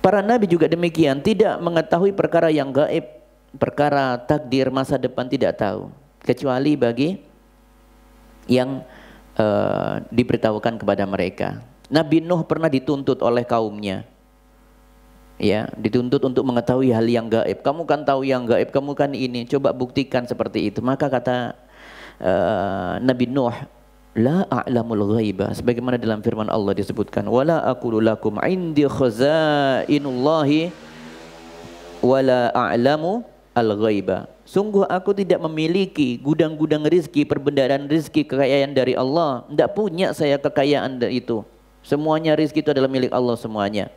para nabi juga demikian, tidak mengetahui perkara yang gaib, perkara takdir masa depan tidak tahu, kecuali bagi yang diberitahukan kepada mereka. Nabi Nuh pernah dituntut oleh kaumnya. Ya, dituntut untuk mengetahui hal yang gaib. Kamu kan tahu yang gaib, kamu kan ini, coba buktikan seperti itu. Maka kata Nabi Nuh, la a'lamul ghaiba, sebagaimana dalam firman Allah disebutkan, wala aqulu lakum indi khazainullahi wala a'lamu al-ghaiba. Sungguh aku tidak memiliki gudang-gudang rizki, perbendaharaan rizki, kekayaan dari Allah. Tidak punya saya kekayaan itu. Semuanya rizki itu adalah milik Allah semuanya.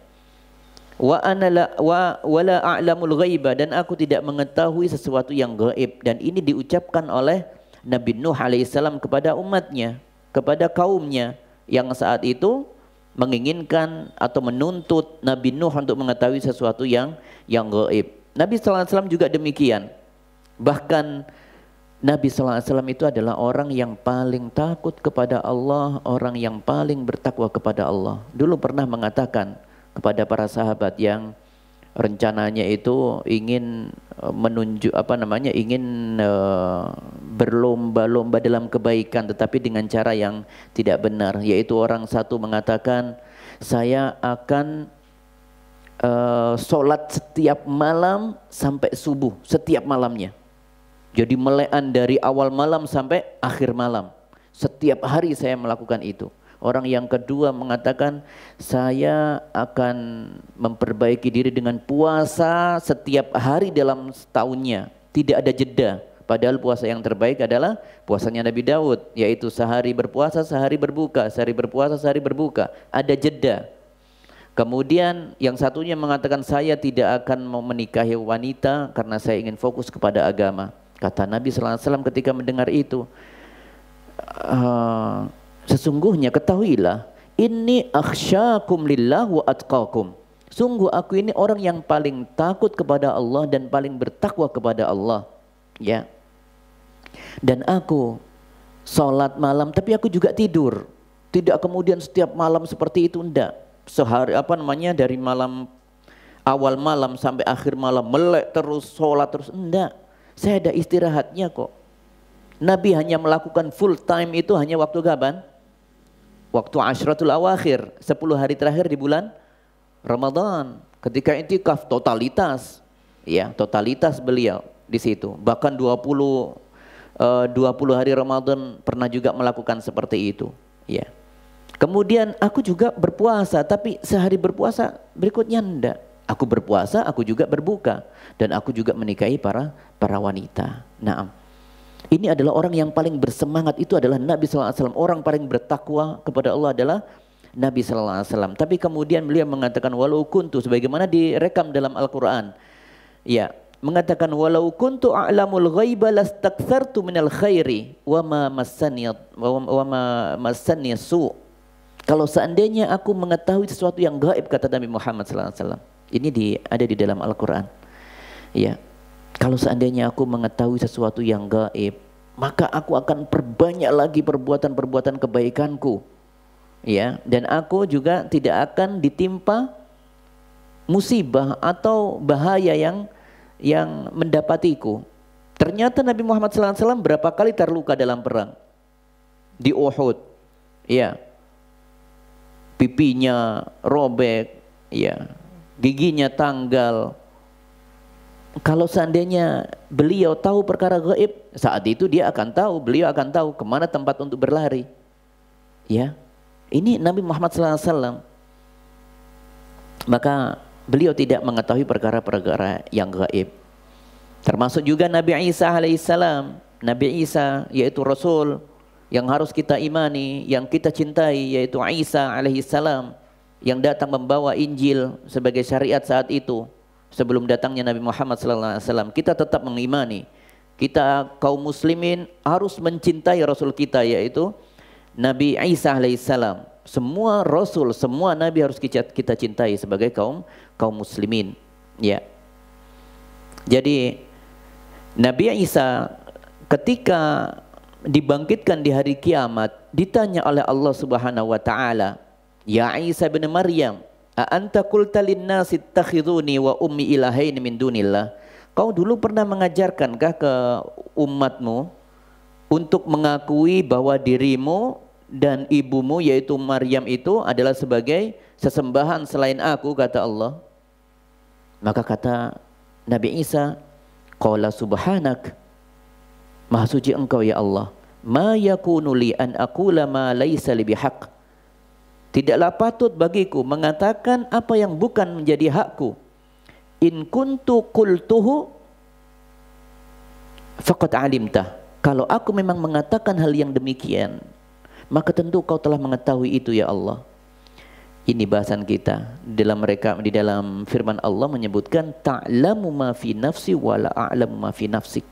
Wala a'lamul ghaiba, dan aku tidak mengetahui sesuatu yang gaib. Dan ini diucapkan oleh Nabi Nuh alaihissalam kepada umatnya, kepada kaumnya yang saat itu menginginkan atau menuntut Nabi Nuh untuk mengetahui sesuatu yang gaib. Nabi sallallahu alaihi wasallam juga demikian. Bahkan Nabi sallallahu alaihi wasallam itu adalah orang yang paling takut kepada Allah, orang yang paling bertakwa kepada Allah. Dulu pernah mengatakan kepada para sahabat yang rencananya itu ingin ingin berlomba-lomba dalam kebaikan, tetapi dengan cara yang tidak benar. Yaitu orang satu mengatakan, saya akan sholat setiap malam sampai subuh, setiap malamnya. Jadi melean dari awal malam sampai akhir malam. Setiap hari saya melakukan itu. Orang yang kedua mengatakan, saya akan memperbaiki diri dengan puasa setiap hari dalam setahunnya, tidak ada jeda. Padahal puasa yang terbaik adalah puasanya Nabi Daud, yaitu sehari berpuasa, sehari berbuka, sehari berpuasa, sehari berbuka. Ada jeda. Kemudian yang satunya mengatakan saya tidak akan mau menikahi wanita karena saya ingin fokus kepada agama. Kata Nabi SAW ketika mendengar itu, sesungguhnya ketahuilah, inni akhsyakum lillah wa atqakum. Sungguh aku ini orang yang paling takut kepada Allah dan paling bertakwa kepada Allah. Ya. Dan aku sholat malam tapi aku juga tidur. Tidak kemudian setiap malam seperti itu, enggak. Sehari dari malam awal malam sampai akhir malam melek terus, sholat terus, enggak. Saya ada istirahatnya kok. Nabi hanya melakukan full time itu hanya waktu kapan? Waktu Ashratul Awakhir, 10 hari terakhir di bulan Ramadan. Ketika intikaf totalitas, ya totalitas beliau di situ. Bahkan 20 hari Ramadan pernah juga melakukan seperti itu. Ya. Kemudian aku juga berpuasa, tapi sehari berpuasa berikutnya enggak. Aku berpuasa, aku juga berbuka, dan aku juga menikahi para wanita. Nah, ini adalah orang yang paling bersemangat itu adalah Nabi SAW. Orang paling bertakwa kepada Allah adalah Nabi SAW. Tapi kemudian beliau mengatakan walau kuntu, sebagaimana direkam dalam Al-Quran. Ya, mengatakan walau kuntu a'lamul ghaiba lastakthartu minal khairi wa ma massani su'. Kalau seandainya aku mengetahui sesuatu yang gaib, kata Nabi Muhammad SAW. Ini ada di dalam Al-Quran. Ya, kalau seandainya aku mengetahui sesuatu yang gaib, maka aku akan perbanyak lagi perbuatan-perbuatan kebaikanku. Ya, dan aku juga tidak akan ditimpa musibah atau bahaya yang mendapatiku. Ternyata Nabi Muhammad SAW berapa kali terluka dalam perang? Di Uhud, ya, pipinya robek, ya, giginya tanggal. Kalau seandainya beliau tahu perkara gaib, saat itu beliau akan tahu kemana tempat untuk berlari. Ya, ini Nabi Muhammad SAW. Maka beliau tidak mengetahui perkara-perkara yang gaib. Termasuk juga Nabi Isa alaihissalam. Nabi Isa yaitu Rasul yang harus kita imani, yang kita cintai, yaitu Isa alaihissalam, yang datang membawa Injil sebagai syariat saat itu. Sebelum datangnya Nabi Muhammad SAW, kita tetap mengimani. Kita kaum muslimin harus mencintai Rasul kita, yaitu Nabi Isa alaihissalam. Semua Rasul, semua Nabi harus kita cintai sebagai kaum muslimin. Ya. Jadi Nabi Isa ketika dibangkitkan di hari kiamat, ditanya oleh Allah Subhanahu wa taala, "Ya Isa bin Maryam, a anta qulta lin-nasi ittakhiduni wa ummi ilahaini min dunillah?" Kau dulu pernah mengajarkankah ke umatmu untuk mengakui bahwa dirimu dan ibumu yaitu Maryam itu adalah sebagai sesembahan selain aku, kata Allah. Maka kata Nabi Isa, qala subhanak, maha suci engkau ya Allah, ma yakunu li an aqula ma laisa li bihaq. Tidaklah patut bagiku mengatakan apa yang bukan menjadi hakku. In kuntu qultuhu faqad alimtah. Kalau aku memang mengatakan hal yang demikian, maka tentu kau telah mengetahui itu ya Allah. Ini bahasan kita di dalam firman Allah menyebutkan ta'lamu ma fi nafsi wa la a'lamu ma fi nafsik.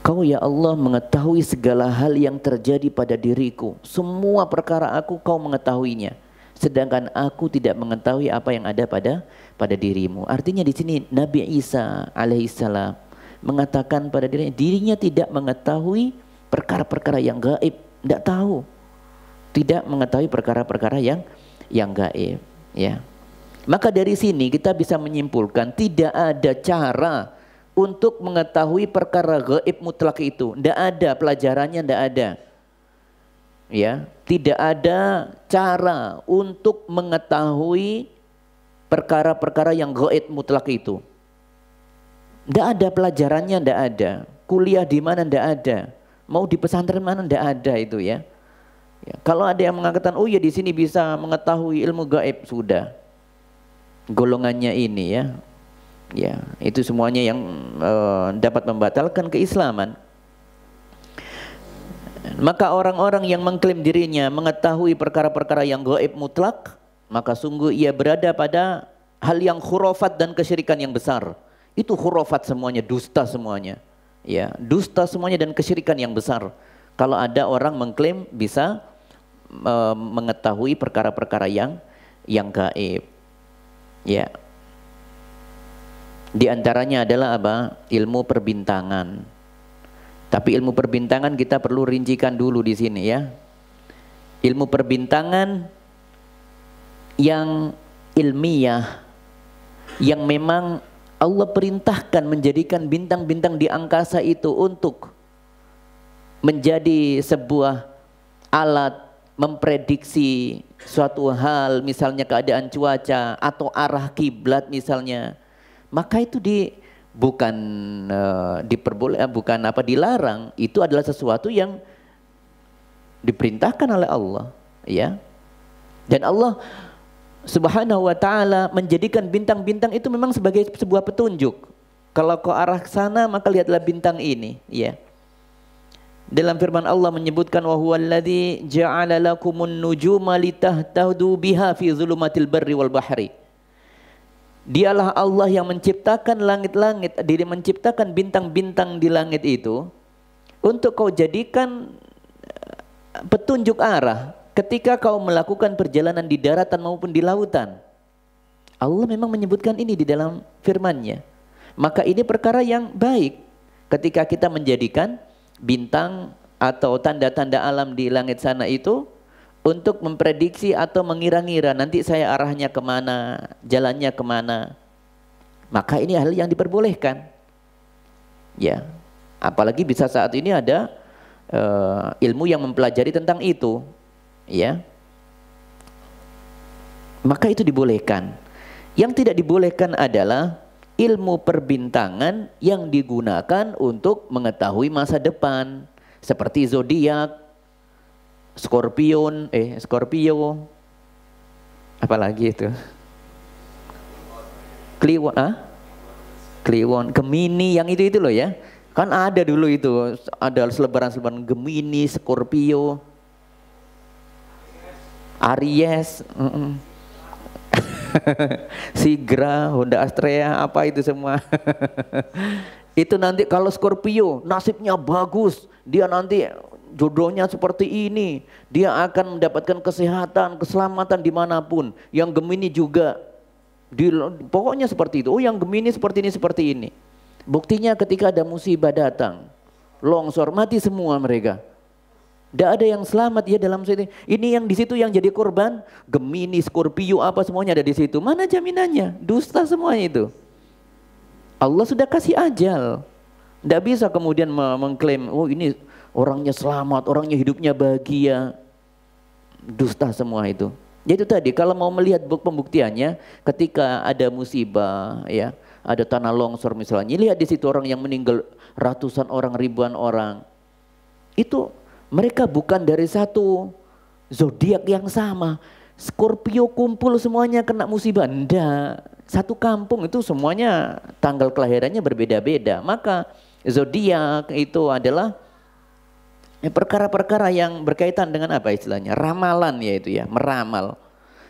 Kau ya Allah mengetahui segala hal yang terjadi pada diriku. Semua perkara aku kau mengetahuinya. Sedangkan aku tidak mengetahui apa yang ada pada dirimu. Artinya di sini Nabi Isa alaihissalam mengatakan pada dirinya tidak mengetahui perkara-perkara yang gaib. Tidak tahu. Tidak mengetahui perkara-perkara yang gaib. Ya. Maka dari sini kita bisa menyimpulkan tidak ada cara untuk mengetahui perkara gaib mutlak itu. Tidak ada pelajarannya, tidak ada. Ya, tidak ada cara untuk mengetahui perkara-perkara yang gaib mutlak itu. Tidak ada pelajarannya, tidak ada. Kuliah di mana, tidak ada. Mau di pesantren mana, tidak ada itu ya. Ya, kalau ada yang mengatakan, oh ya di sini bisa mengetahui ilmu gaib, sudah. Golongannya ini ya. Ya, itu semuanya yang dapat membatalkan keislaman. Maka orang-orang yang mengklaim dirinya mengetahui perkara-perkara yang gaib mutlak, maka sungguh ia berada pada hal yang khurafat dan kesyirikan yang besar. Itu khurafat semuanya, dusta semuanya. Ya, dusta semuanya dan kesyirikan yang besar. Kalau ada orang mengklaim bisa mengetahui perkara-perkara yang gaib. Ya. Di antaranya adalah apa? Ilmu perbintangan. Tapi ilmu perbintangan kita perlu rincikan dulu di sini ya. Ilmu perbintangan yang ilmiah, yang memang Allah perintahkan menjadikan bintang-bintang di angkasa itu untuk menjadi sebuah alat memprediksi suatu hal, misalnya keadaan cuaca atau arah kiblat misalnya, maka itu bukan dilarang, itu adalah sesuatu yang diperintahkan oleh Allah, ya. Dan Allah Subhanahu wa taala menjadikan bintang-bintang itu memang sebagai sebuah petunjuk. Kalau kau arah ke sana maka lihatlah bintang ini, ya. Dalam firman Allah menyebutkan wa huwallazi ja'ala lakumun nujuma litahtadu biha fi zulumatil barri wal bahri. Dialah Allah yang menciptakan langit-langit, Dia menciptakan bintang-bintang di langit itu untuk kau jadikan petunjuk arah ketika kau melakukan perjalanan di daratan maupun di lautan. Allah memang menyebutkan ini di dalam firman-Nya. Maka ini perkara yang baik ketika kita menjadikan bintang atau tanda-tanda alam di langit sana itu untuk memprediksi atau mengira-ngira nanti saya arahnya kemana, jalannya kemana. Maka ini hal yang diperbolehkan. Ya, apalagi bisa saat ini ada ilmu yang mempelajari tentang itu, ya. Maka itu dibolehkan. Yang tidak dibolehkan adalah ilmu perbintangan yang digunakan untuk mengetahui masa depan, seperti zodiak, Scorpio, apalagi itu, Kliwon, Gemini, yang itu loh ya. Kan ada dulu itu, ada selebaran Gemini, Scorpio, Aries, Sigra, Honda Astrea, apa itu semua. Itu nanti kalau Scorpio nasibnya bagus, dia nanti jodohnya seperti ini, dia akan mendapatkan kesehatan, keselamatan dimanapun. Yang Gemini juga, pokoknya seperti itu. Oh, yang Gemini seperti ini. Buktinya ketika ada musibah datang, longsor, mati semua mereka. Tidak ada yang selamat ya dalam situ. Ini yang di situ yang jadi korban, Gemini, Scorpio, apa semuanya ada di situ. Mana jaminannya? Dusta semuanya itu. Allah sudah kasih ajal. Tidak bisa kemudian mengklaim, oh ini orangnya selamat, orangnya hidupnya bahagia. Dusta semua itu. Jadi tadi kalau mau melihat pembuktiannya, ketika ada musibah, ya, ada tanah longsor misalnya, lihat di situ orang yang meninggal ratusan orang, ribuan orang. Itu mereka bukan dari satu zodiak yang sama. Scorpio kumpul semuanya kena musibah. Enggak. Satu kampung itu semuanya tanggal kelahirannya berbeda-beda. Maka zodiak itu adalah perkara-perkara yang berkaitan dengan apa istilahnya? Ramalan ya itu ya, meramal.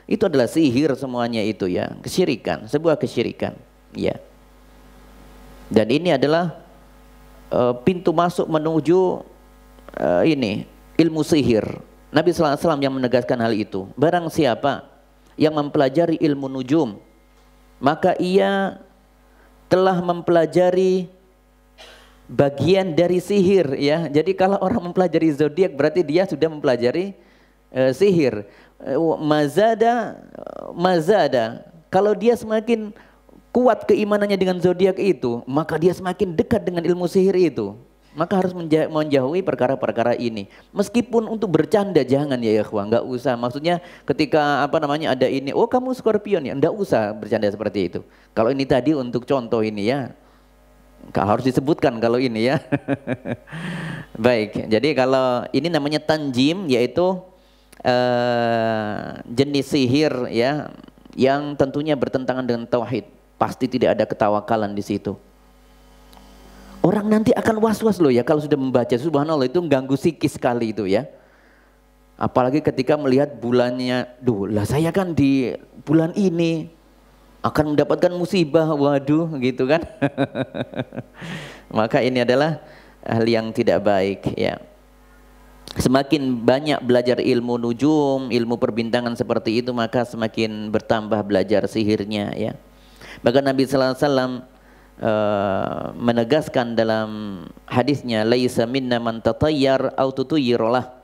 Itu adalah sihir semuanya itu ya, kesyirikan, sebuah kesyirikan, ya. Dan ini adalah pintu masuk menuju ini ilmu sihir. Nabi SAW yang menegaskan hal itu. Barang siapa yang mempelajari ilmu nujum, maka ia telah mempelajari bagian dari sihir, ya. Jadi kalau orang mempelajari zodiak berarti dia sudah mempelajari sihir. Mazada. Kalau dia semakin kuat keimanannya dengan zodiak itu, maka dia semakin dekat dengan ilmu sihir itu. Maka harus menjauhi perkara-perkara ini. Meskipun untuk bercanda jangan ya ikhwan, enggak usah. Maksudnya ketika ada ini, oh kamu Scorpion ya, enggak usah bercanda seperti itu. Kalau ini tadi untuk contoh ini ya, harus disebutkan kalau ini ya. Baik, jadi kalau ini namanya tanjim, yaitu jenis sihir ya, yang tentunya bertentangan dengan tauhid. pasti tidak ada ketawakalan di situ. Orang nanti akan was-was loh ya kalau sudah membaca, subhanallah, itu mengganggu psikis sekali itu ya. Apalagi ketika melihat bulannya, duh lah saya kan di bulan ini akan mendapatkan musibah, waduh gitu kan. Maka ini adalah hal yang tidak baik ya. Semakin banyak belajar ilmu nujum, ilmu perbintangan seperti itu, maka semakin bertambah belajar sihirnya ya. Bahkan Nabi sallallahu alaihi wasallam menegaskan dalam hadisnya, laisa minna man tatayyar au tutuyyirolah.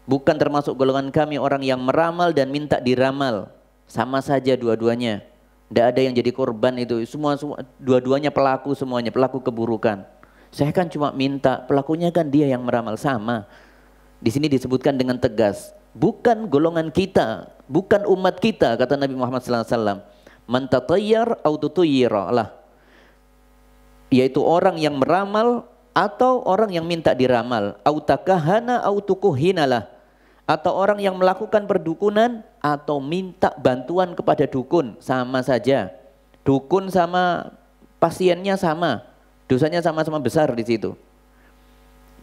Bukan termasuk golongan kami orang yang meramal dan minta diramal. Sama saja dua-duanya. Tidak ada yang jadi korban itu. Semua dua-duanya pelaku semuanya, pelaku keburukan. Saya kan cuma minta, pelakunya kan dia yang meramal, sama. Di sini disebutkan dengan tegas, bukan golongan kita, bukan umat kita, kata Nabi Muhammad SAW. Man tatayyar au tutuyyirolah. Yaitu orang yang meramal atau orang yang minta diramal, au takahana au tukuhinalah, atau orang yang melakukan perdukunan atau minta bantuan kepada dukun, sama saja. Dukun sama pasiennya sama, dosanya sama-sama besar di situ.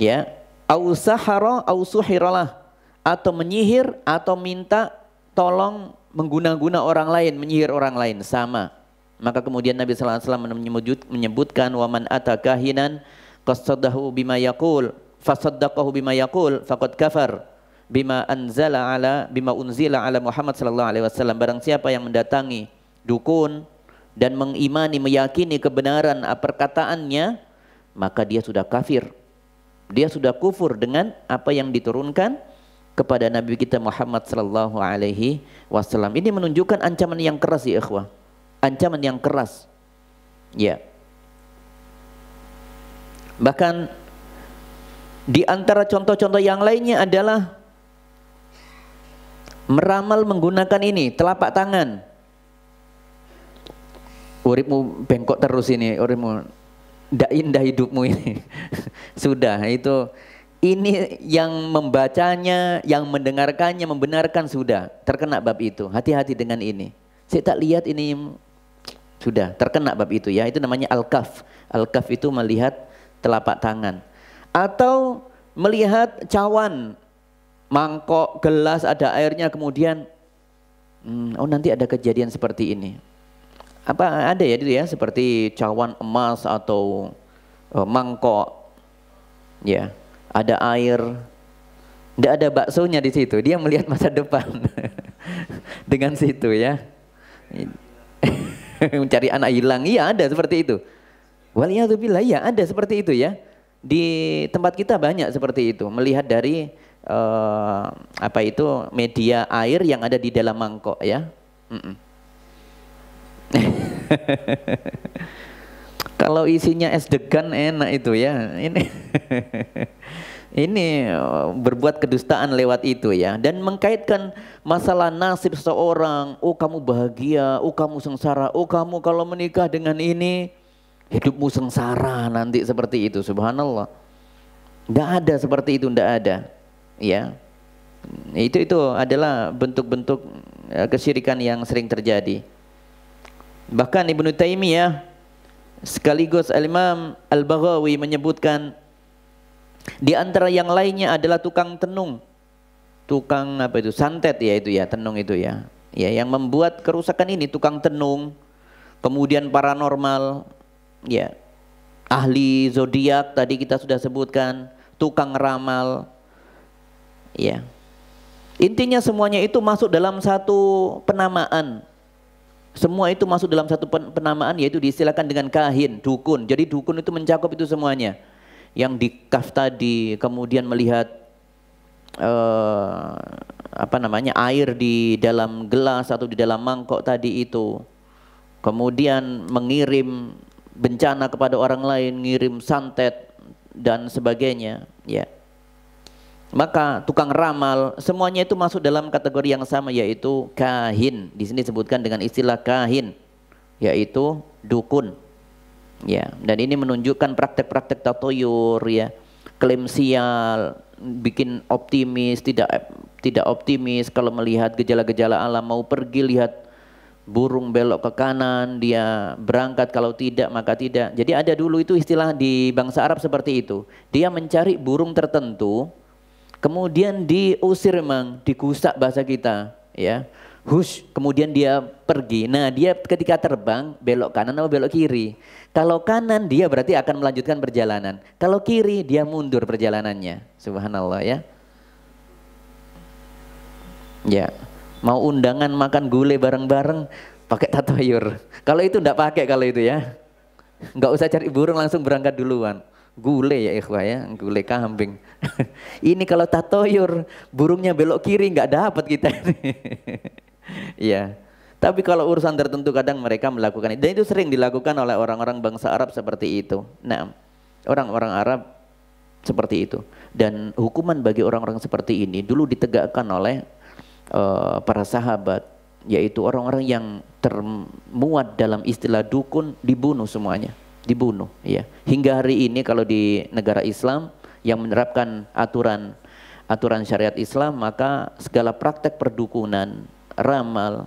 Ya, au sahara au suhiralah, atau menyihir atau minta tolong mengguna-guna orang lain, menyihir orang lain, sama. Maka kemudian Nabi sallallahu alaihi wasallam menyebutkan waman atakahinan qasaddahu bima yaqul fasaddaqahu bima yaqul faqad kafar bima unzila ala Muhammad sallallahu alaihi wasallam. Barang siapa yang mendatangi dukun dan mengimani, meyakini kebenaran perkataannya, maka dia sudah kafir. Dia sudah kufur dengan apa yang diturunkan kepada Nabi kita Muhammad sallallahu alaihi wasallam. Ini menunjukkan ancaman yang keras ya ikhwah. Ancaman yang keras. Ya. Bahkan di antara contoh-contoh yang lainnya adalah meramal menggunakan ini, telapak tangan. Uripmu bengkok terus ini, uripmu ndak indah hidupmu ini. Sudah, itu ini yang membacanya, yang mendengarkannya, membenarkan sudah terkena bab itu. Hati-hati dengan ini. Saya tak lihat ini sudah terkena bab itu ya. Itu namanya al-kaf. Al-kaf itu melihat telapak tangan. Atau melihat cawan, mangkok, gelas ada airnya, kemudian oh nanti ada kejadian seperti ini. Apa ada ya itu ya, seperti cawan emas atau mangkok. Ya, ada air. Tidak ada baksonya di situ. Dia melihat masa depan dengan situ ya. Mencari anak hilang, iya ada seperti itu. Waliyadzubillah, iya ada seperti itu ya. Di tempat kita banyak seperti itu, melihat dari apa itu media air yang ada di dalam mangkok ya. Kalau isinya es degan enak itu ya. Ini berbuat kedustaan lewat itu ya, dan mengkaitkan masalah nasib seseorang. Oh kamu bahagia, oh kamu sengsara, oh kamu kalau menikah dengan ini hidupmu sengsara nanti, seperti itu. Subhanallah, tidak ada seperti itu, tidak ada ya. Itu adalah bentuk-bentuk kesyirikan yang sering terjadi. Bahkan Ibnu Taimiyah sekaligus Al-Imam Al-Baghawi menyebutkan di antara yang lainnya adalah tukang tenung, tukang apa itu, santet ya itu ya, tenung itu ya. Ya, yang membuat kerusakan ini tukang tenung, kemudian paranormal, ya, ahli zodiak tadi kita sudah sebutkan, tukang ramal, ya. Intinya semuanya itu masuk dalam satu penamaan. Semua itu masuk dalam satu penamaan, yaitu diistilahkan dengan kahin, dukun. Jadi dukun itu mencakup itu semuanya. Yang di kaf tadi, kemudian melihat apa namanya, air di dalam gelas atau di dalam mangkok tadi itu, kemudian mengirim bencana kepada orang lain, ngirim santet dan sebagainya, ya. Maka tukang ramal, semuanya itu masuk dalam kategori yang sama, yaitu kahin. Di sini disebutkan dengan istilah kahin, yaitu dukun. Ya, dan ini menunjukkan praktek-praktek tatoyur ya, klaim sial, bikin optimis, tidak optimis kalau melihat gejala-gejala alam, mau pergi lihat burung belok ke kanan, dia berangkat, kalau tidak maka tidak. Jadi ada dulu itu istilah di bangsa Arab seperti itu. Dia mencari burung tertentu, kemudian diusir memang, digusak bahasa kita, ya. Hush, kemudian dia pergi. Nah, dia ketika terbang belok kanan atau belok kiri. Kalau kanan dia berarti akan melanjutkan perjalanan. Kalau kiri dia mundur perjalanannya. Subhanallah ya. Ya, mau undangan makan gulai bareng-bareng pakai tatoyur. Kalau itu enggak pakai kalau itu ya. Enggak usah cari burung, langsung berangkat duluan. Gulai ya ikhwah ya, gulai kambing. Ini kalau tatoyur, burungnya belok kiri enggak dapat kita ini. Iya. Tapi kalau urusan tertentu kadang mereka melakukan itu. Dan itu sering dilakukan oleh orang-orang bangsa Arab seperti itu. Nah, orang-orang Arab seperti itu. Dan hukuman bagi orang-orang seperti ini dulu ditegakkan oleh para sahabat, yaitu orang-orang yang termuat dalam istilah dukun, dibunuh semuanya, dibunuh ya. Hingga hari ini kalau di negara Islam yang menerapkan aturan syariat Islam, maka segala praktek perdukunan, ramal,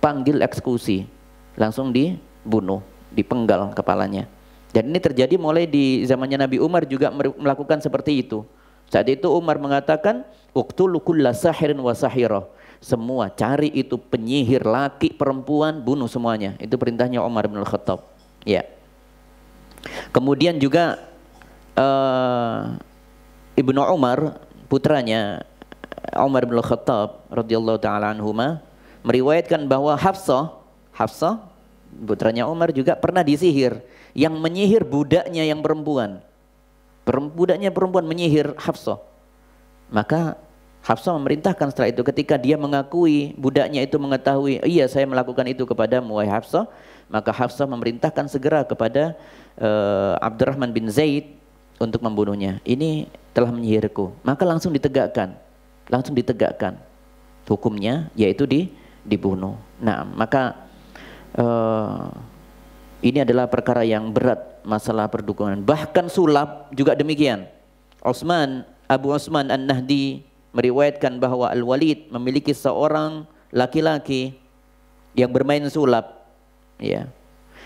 panggil eksekusi, langsung dibunuh, dipenggal kepalanya. Dan ini terjadi mulai di zamannya Nabi Umar juga melakukan seperti itu. Saat itu Umar mengatakan, uqtulu kulla sahirin wa sahirah. Semua cari itu penyihir laki perempuan, bunuh semuanya. Itu perintahnya Umar bin Khattab. Ya. Kemudian juga Ibnu Umar, putranya Umar bin Khattab radhiyallahu taala anhuma, meriwayatkan bahwa Hafsah putranya Umar juga pernah disihir. Yang menyihir budaknya yang perempuan. Budaknya perempuan menyihir Hafsah. Maka Hafsah memerintahkan setelah itu, ketika dia mengakui budaknya itu mengetahui, iya saya melakukan itu kepadamu wahai Hafsah, maka Hafsah memerintahkan segera kepada Abdurrahman bin Zaid untuk membunuhnya. Ini telah menyihirku. Maka langsung ditegakkan hukumnya, yaitu dibunuh. Nah, maka ini adalah perkara yang berat, masalah perdukunan. Bahkan sulap juga demikian. Abu Utsman An-Nahdi meriwayatkan bahwa Al-Walid memiliki seorang laki-laki yang bermain sulap, ya.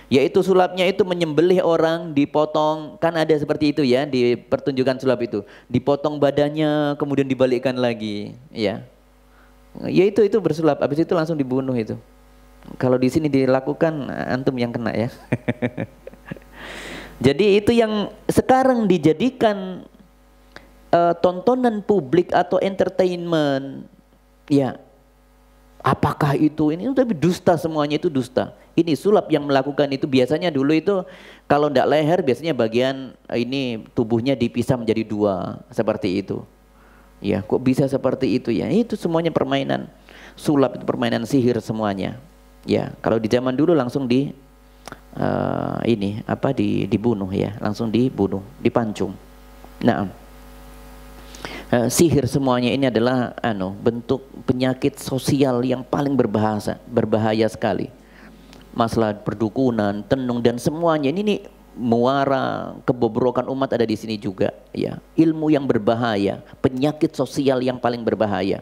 Yaitu sulapnya itu menyembelih orang, dipotong, kan ada seperti itu ya di pertunjukan sulap itu. Dipotong badannya kemudian dibalikkan lagi, ya. Ya itu bersulap, habis itu langsung dibunuh itu. Kalau di sini dilakukan, antum yang kena ya. Jadi itu yang sekarang dijadikan tontonan publik atau entertainment. Ya, apakah itu? Ini tapi dusta, semuanya itu dusta. Ini sulap yang melakukan itu biasanya dulu itu kalau tidak leher biasanya bagian ini tubuhnya dipisah menjadi dua seperti itu. Ya, kok bisa seperti itu ya? Itu semuanya permainan sulap, itu permainan sihir semuanya. Ya, kalau di zaman dulu langsung dibunuh ya, langsung dibunuh, dipancung. Nah, sihir semuanya ini adalah bentuk penyakit sosial yang paling berbahaya sekali. Masalah perdukunan, tenung dan semuanya ini muara kebobrokan umat ada di sini juga ya. Ilmu yang berbahaya, penyakit sosial yang paling berbahaya.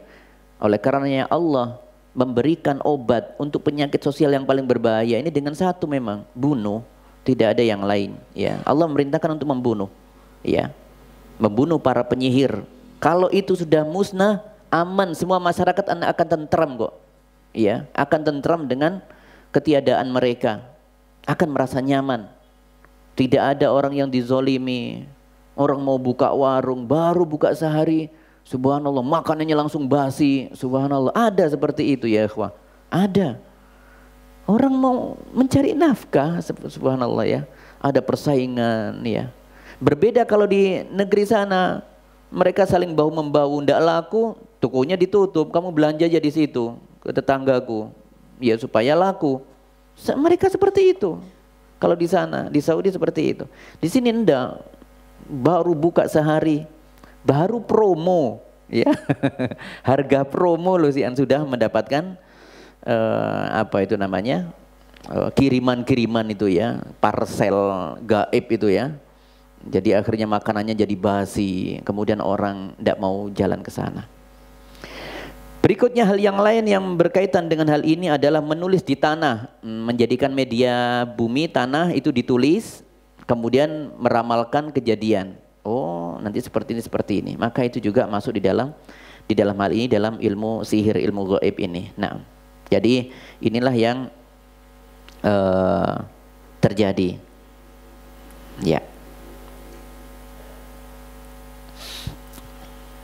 Oleh karenanya Allah memberikan obat untuk penyakit sosial yang paling berbahaya ini dengan satu, memang bunuh, tidak ada yang lain ya. Allah memerintahkan untuk membunuh ya, membunuh para penyihir. Kalau itu sudah musnah, aman, semua masyarakat akan tentram kok ya, akan tentram dengan ketiadaan mereka, akan merasa nyaman. Tidak ada orang yang dizolimi. Orang mau buka warung, baru buka sehari, subhanallah makanannya langsung basi, subhanallah. Ada seperti itu ya ikhwah, ada. Orang mau mencari nafkah, subhanallah ya, ada persaingan ya. Berbeda kalau di negeri sana, mereka saling bahu membahu, ndak laku, tokonya ditutup, kamu belanja aja di situ ke tetanggaku, ya supaya laku. Mereka seperti itu. Kalau di sana, di Saudi seperti itu. Di sini ndak, baru buka sehari, baru promo, ya, harga promo loh sih, sudah mendapatkan kiriman-kiriman itu ya, parcel gaib itu ya. Jadi akhirnya makanannya jadi basi, kemudian orang tidak mau jalan ke sana. Berikutnya hal yang lain yang berkaitan dengan hal ini adalah menulis di tanah, menjadikan media bumi tanah itu ditulis, kemudian meramalkan kejadian. Oh, nanti seperti ini. Maka itu juga masuk di dalam hal ini, dalam ilmu sihir, ilmu gaib ini. Nah, jadi inilah yang terjadi. Ya.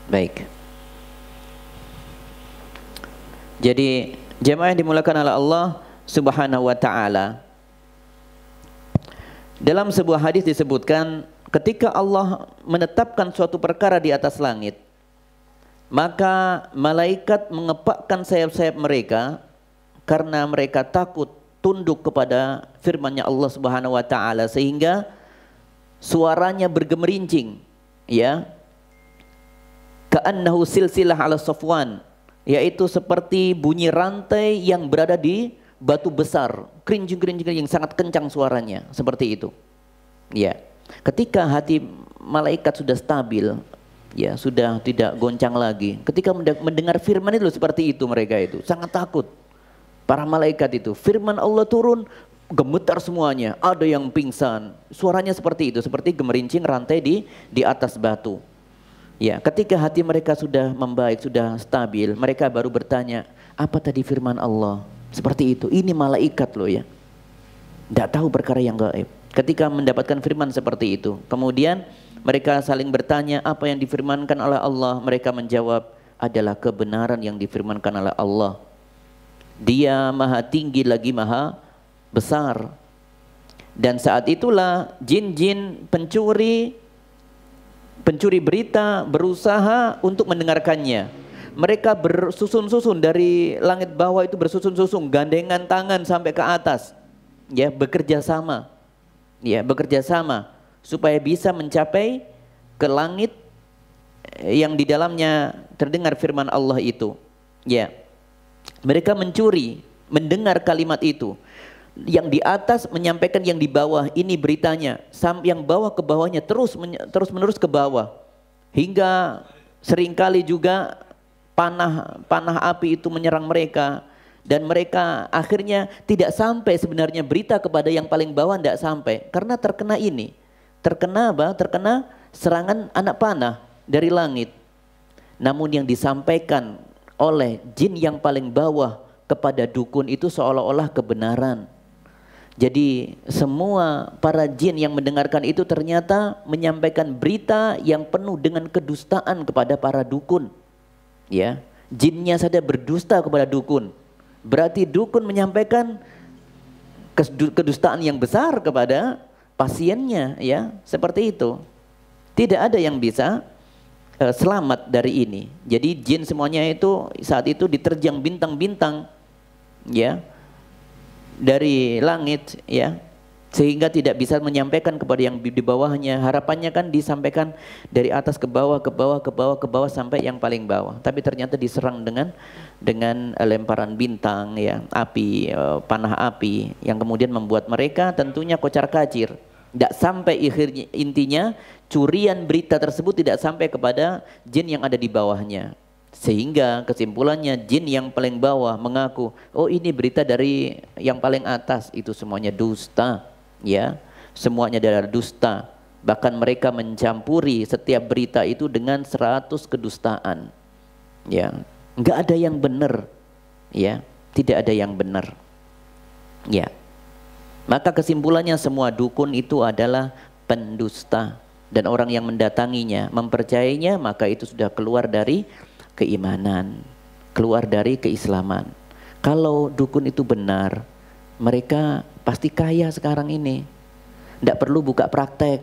Baik. Jadi jemaah yang dimulakan oleh Allah Subhanahu wa taala. Dalam sebuah hadis disebutkan ketika Allah menetapkan suatu perkara di atas langit, maka malaikat mengepakkan sayap-sayap mereka karena mereka takut tunduk kepada firman-Nya Allah Subhanahu wa taala, sehingga suaranya bergemerincing, ya. Ka'annahu silsilah ala safwan, yaitu seperti bunyi rantai yang berada di batu besar, kerinjing yang sangat kencang suaranya, seperti itu. Ya, ketika hati malaikat sudah stabil, ya sudah tidak goncang lagi. Ketika mendengar firman itu seperti itu, mereka itu sangat takut. Para malaikat itu, firman Allah turun, gemetar semuanya. Ada yang pingsan, suaranya seperti itu, seperti gemerincing rantai di atas batu. Ya, ketika hati mereka sudah membaik, sudah stabil, mereka baru bertanya, apa tadi firman Allah? Seperti itu. Ini malaikat loh ya. Tidak tahu perkara yang gaib. Ketika mendapatkan firman seperti itu, kemudian mereka saling bertanya apa yang difirmankan oleh Allah. Mereka menjawab adalah kebenaran yang difirmankan oleh Allah. Dia maha tinggi lagi maha besar. Dan saat itulah jin-jin pencuri berita berusaha untuk mendengarkannya. Mereka bersusun-susun dari langit bawah itu, bersusun-susun, gandengan tangan sampai ke atas. Ya, bekerja sama. Ya, bekerja sama supaya bisa mencapai ke langit yang di dalamnya terdengar firman Allah itu. Ya. Mereka mencuri, mendengar kalimat itu. Yang di atas menyampaikan yang di bawah, ini beritanya. Yang bawah ke bawahnya terus menerus ke bawah. Hingga seringkali juga panah api itu menyerang mereka. Dan mereka akhirnya tidak sampai sebenarnya berita kepada yang paling bawah, tidak sampai. Karena terkena ini. Terkena apa? Terkena serangan anak panah dari langit. Namun yang disampaikan oleh jin yang paling bawah kepada dukun itu seolah-olah kebenaran. Jadi semua para jin yang mendengarkan itu ternyata menyampaikan berita yang penuh dengan kedustaan kepada para dukun. Ya, jinnya saja berdusta kepada dukun. Berarti dukun menyampaikan kedustaan yang besar kepada pasiennya, ya, seperti itu. Tidak ada yang bisa selamat dari ini. Jadi jin semuanya itu saat itu diterjang bintang-bintang, ya, dari langit, ya, sehingga tidak bisa menyampaikan kepada yang di bawahnya. Harapannya kan disampaikan dari atas ke bawah, ke bawah, ke bawah, ke bawah sampai yang paling bawah. Tapi ternyata diserang dengan lemparan bintang, ya, api, panah api yang kemudian membuat mereka tentunya kocar-kacir. Tidak sampai intinya curian berita tersebut tidak sampai kepada jin yang ada di bawahnya. Sehingga kesimpulannya jin yang paling bawah mengaku, oh ini berita dari yang paling atas, itu semuanya dusta, ya, semuanya adalah dusta. Bahkan mereka mencampuri setiap berita itu dengan 100 kedustaan, ya, nggak ada yang benar, ya, tidak ada yang benar, ya. Maka kesimpulannya semua dukun itu adalah pendusta, dan orang yang mendatanginya, mempercayainya, maka itu sudah keluar dari keimanan, keluar dari keislaman. Kalau dukun itu benar, mereka pasti kaya sekarang ini. Tidak perlu buka praktek.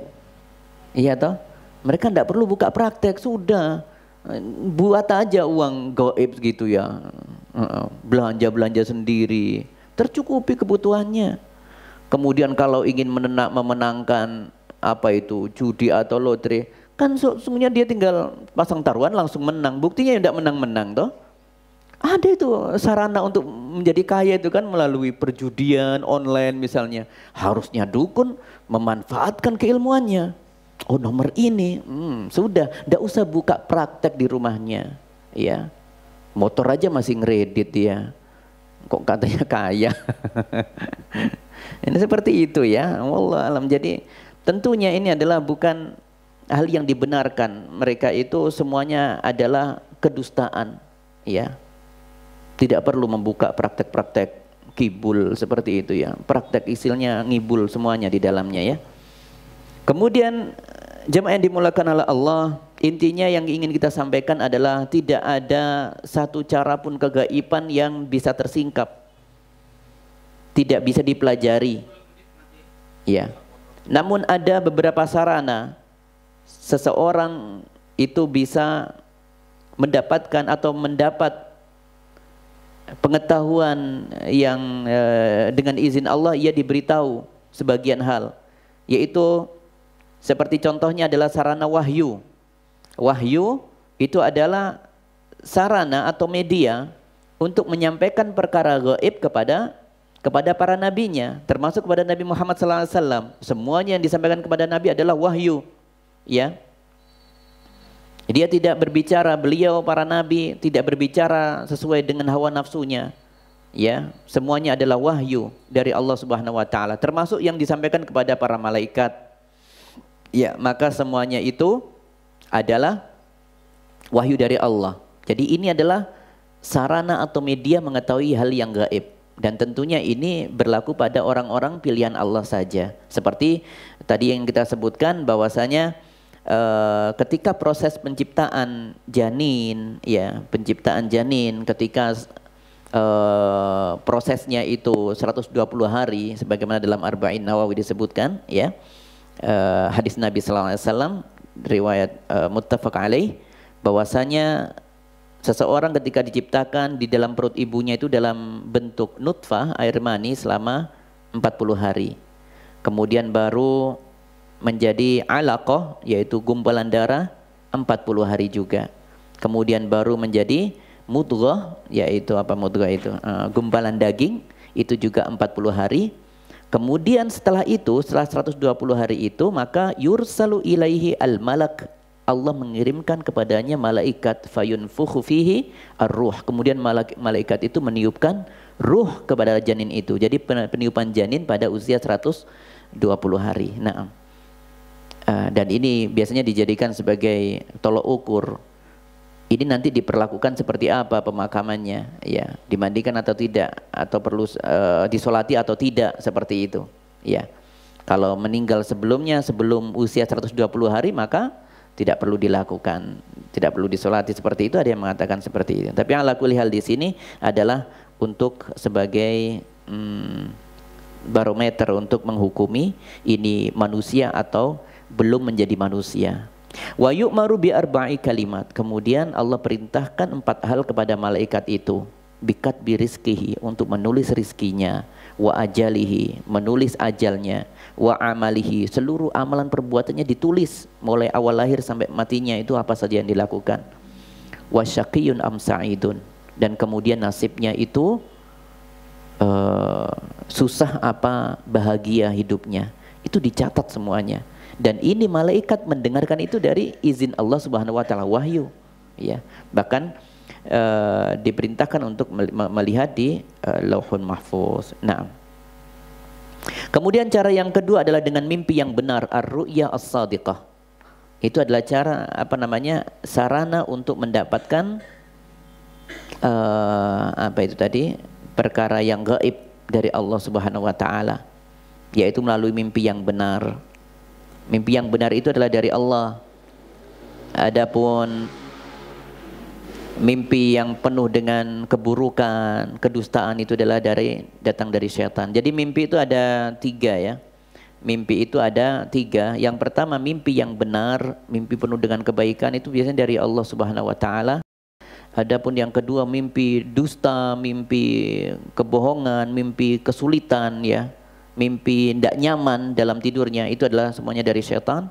Iya toh? Mereka tidak perlu buka praktek, sudah. Buat aja uang gaib gitu ya. Belanja sendiri, tercukupi kebutuhannya. Kemudian kalau ingin memenangkan apa itu, judi atau lotre, kan sesungguhnya dia tinggal pasang taruhan langsung menang. Buktinya tidak menang-menang toh. Ada itu sarana untuk menjadi kaya itu kan melalui perjudian online misalnya. Harusnya dukun memanfaatkan keilmuannya. Oh nomor ini, sudah, tidak usah buka praktek di rumahnya, ya. Motor aja masih ngeredit dia. Kok katanya kaya? Ini seperti itu ya. Wallah alam. Jadi tentunya ini adalah bukan hal yang dibenarkan. Mereka itu semuanya adalah kedustaan, ya. Tidak perlu membuka praktek-praktek kibul seperti itu ya. Praktek istilahnya ngibul semuanya di dalamnya ya. Kemudian jemaah yang dimulakan oleh Allah, intinya yang ingin kita sampaikan adalah tidak ada satu cara pun kegaiban yang bisa tersingkap. Tidak bisa dipelajari. Ya. Namun ada beberapa sarana seseorang itu bisa mendapatkan atau mendapat pengetahuan yang dengan izin Allah ia diberitahu sebagian hal, yaitu seperti contohnya adalah sarana wahyu. Wahyu itu adalah sarana atau media untuk menyampaikan perkara gaib kepada para nabinya, termasuk kepada Nabi Muhammad SAW. Semuanya yang disampaikan kepada Nabi adalah wahyu, ya. Dia tidak berbicara, beliau para nabi tidak berbicara sesuai dengan hawa nafsunya. Ya, semuanya adalah wahyu dari Allah Subhanahu wa taala, termasuk yang disampaikan kepada para malaikat. Ya, maka semuanya itu adalah wahyu dari Allah. Jadi ini adalah sarana atau media mengetahui hal yang gaib, dan tentunya ini berlaku pada orang-orang pilihan Allah saja. Seperti tadi yang kita sebutkan bahwasanya ketika proses penciptaan janin, ya, penciptaan janin ketika prosesnya itu 120 hari sebagaimana dalam Arba'in Nawawi disebutkan, ya. Hadis Nabi sallallahu alaihi wasallam riwayat muttafaq alaih, bahwasanya seseorang ketika diciptakan di dalam perut ibunya itu dalam bentuk nutfah, air mani, selama 40 hari. Kemudian baru menjadi alaqah, yaitu gumpalan darah, 40 hari juga. Kemudian baru menjadi mudghah, yaitu apa mudghah itu? Gumpalan daging, itu juga 40 hari. Kemudian setelah itu, setelah 120 hari itu, maka yursalu ilaihi al-malak, Allah mengirimkan kepadanya malaikat, fayunfukhu fihi ar-ruh. Kemudian malaikat itu meniupkan ruh kepada janin itu. Jadi peniupan janin pada usia 120 hari. Nah, dan ini biasanya dijadikan sebagai tolok ukur. Ini nanti diperlakukan seperti apa pemakamannya, ya, dimandikan atau tidak, atau perlu disolati atau tidak, seperti itu, ya. Kalau meninggal sebelumnya, sebelum usia 120 hari, maka tidak perlu dilakukan, tidak perlu disolati seperti itu. Ada yang mengatakan seperti itu. Tapi yang ala kulli hal di sini adalah untuk sebagai barometer untuk menghukumi ini manusia atau belum menjadi manusia. Wa yu'maru bi arba'i kalimat. Kemudian Allah perintahkan 4 hal kepada malaikat itu. Bikat bi rizkihi, untuk menulis rizkinya. Wa ajalihi, menulis ajalnya. Wa amalihi, seluruh amalan perbuatannya ditulis, mulai awal lahir sampai matinya itu apa saja yang dilakukan. Wa syaqiyun am sa'idun, dan kemudian nasibnya itu susah apa bahagia hidupnya, itu dicatat semuanya. Dan ini malaikat mendengarkan itu dari izin Allah Subhanahu wa taala, wahyu, ya. Bahkan diperintahkan untuk melihat di Lauhun Mahfuz. Nah, kemudian cara yang kedua adalah dengan mimpi yang benar, ar-ru'ya as-sadiqah. Itu adalah cara sarana untuk mendapatkan apa itu tadi, perkara yang gaib dari Allah Subhanahu wa taala, yaitu melalui mimpi yang benar. Mimpi yang benar itu adalah dari Allah. Adapun mimpi yang penuh dengan keburukan, kedustaan, itu adalah datang dari syaitan. Jadi mimpi itu ada 3, ya. Mimpi itu ada 3. Yang pertama mimpi yang benar, mimpi penuh dengan kebaikan, itu biasanya dari Allah Subhanahu wa taala. Adapun yang kedua mimpi dusta, mimpi kebohongan, mimpi kesulitan, ya. Mimpi tidak nyaman dalam tidurnya, itu adalah semuanya dari syaitan.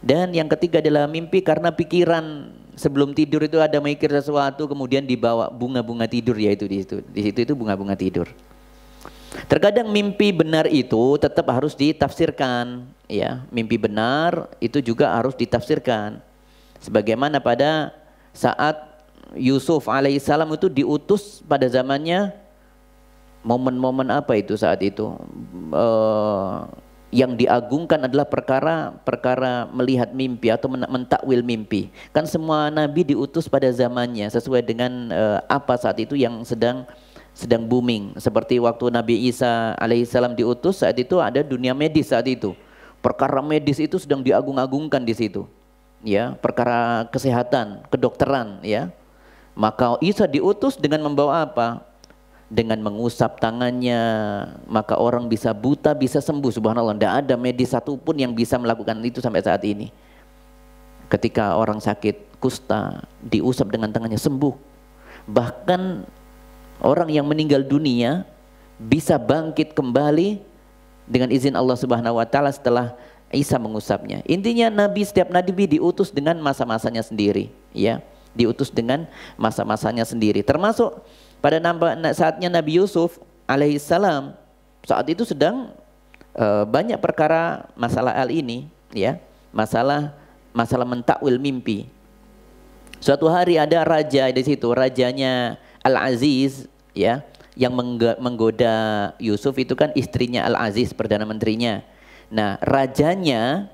Dan yang ketiga adalah mimpi karena pikiran sebelum tidur itu ada mikir sesuatu, kemudian dibawa bunga-bunga tidur, yaitu di situ itu bunga-bunga tidur. Terkadang mimpi benar itu tetap harus ditafsirkan, ya. Mimpi benar itu juga harus ditafsirkan. Sebagaimana pada saat Yusuf alaihissalam itu diutus pada zamannya, momen-momen apa itu saat itu? Yang diagungkan adalah perkara melihat mimpi atau mentakwil mimpi. Kan semua nabi diutus pada zamannya sesuai dengan apa saat itu yang sedang booming. Seperti waktu Nabi Isa alaihissalam diutus, saat itu ada dunia medis saat itu. Perkara medis itu sedang diagung-agungkan di situ. Ya, perkara kesehatan, kedokteran, ya. Maka Isa diutus dengan membawa apa? Dengan mengusap tangannya, maka orang bisa buta, bisa sembuh. Subhanallah, tidak ada medis satupun yang bisa melakukan itu sampai saat ini. Ketika orang sakit kusta, diusap dengan tangannya, sembuh. Bahkan orang yang meninggal dunia bisa bangkit kembali dengan izin Allah Subhanahu wa taala setelah Isa mengusapnya. Intinya setiap nabi diutus dengan masa-masanya sendiri, ya. Diutus dengan masa-masanya sendiri. Termasuk pada saatnya Nabi Yusuf alaihissalam, saat itu sedang banyak perkara masalah ini, ya, masalah mentakwil mimpi. Suatu hari ada raja di situ, rajanya Al-Aziz, ya, yang menggoda Yusuf itu kan istrinya Al-Aziz, perdana menterinya. Nah, rajanya,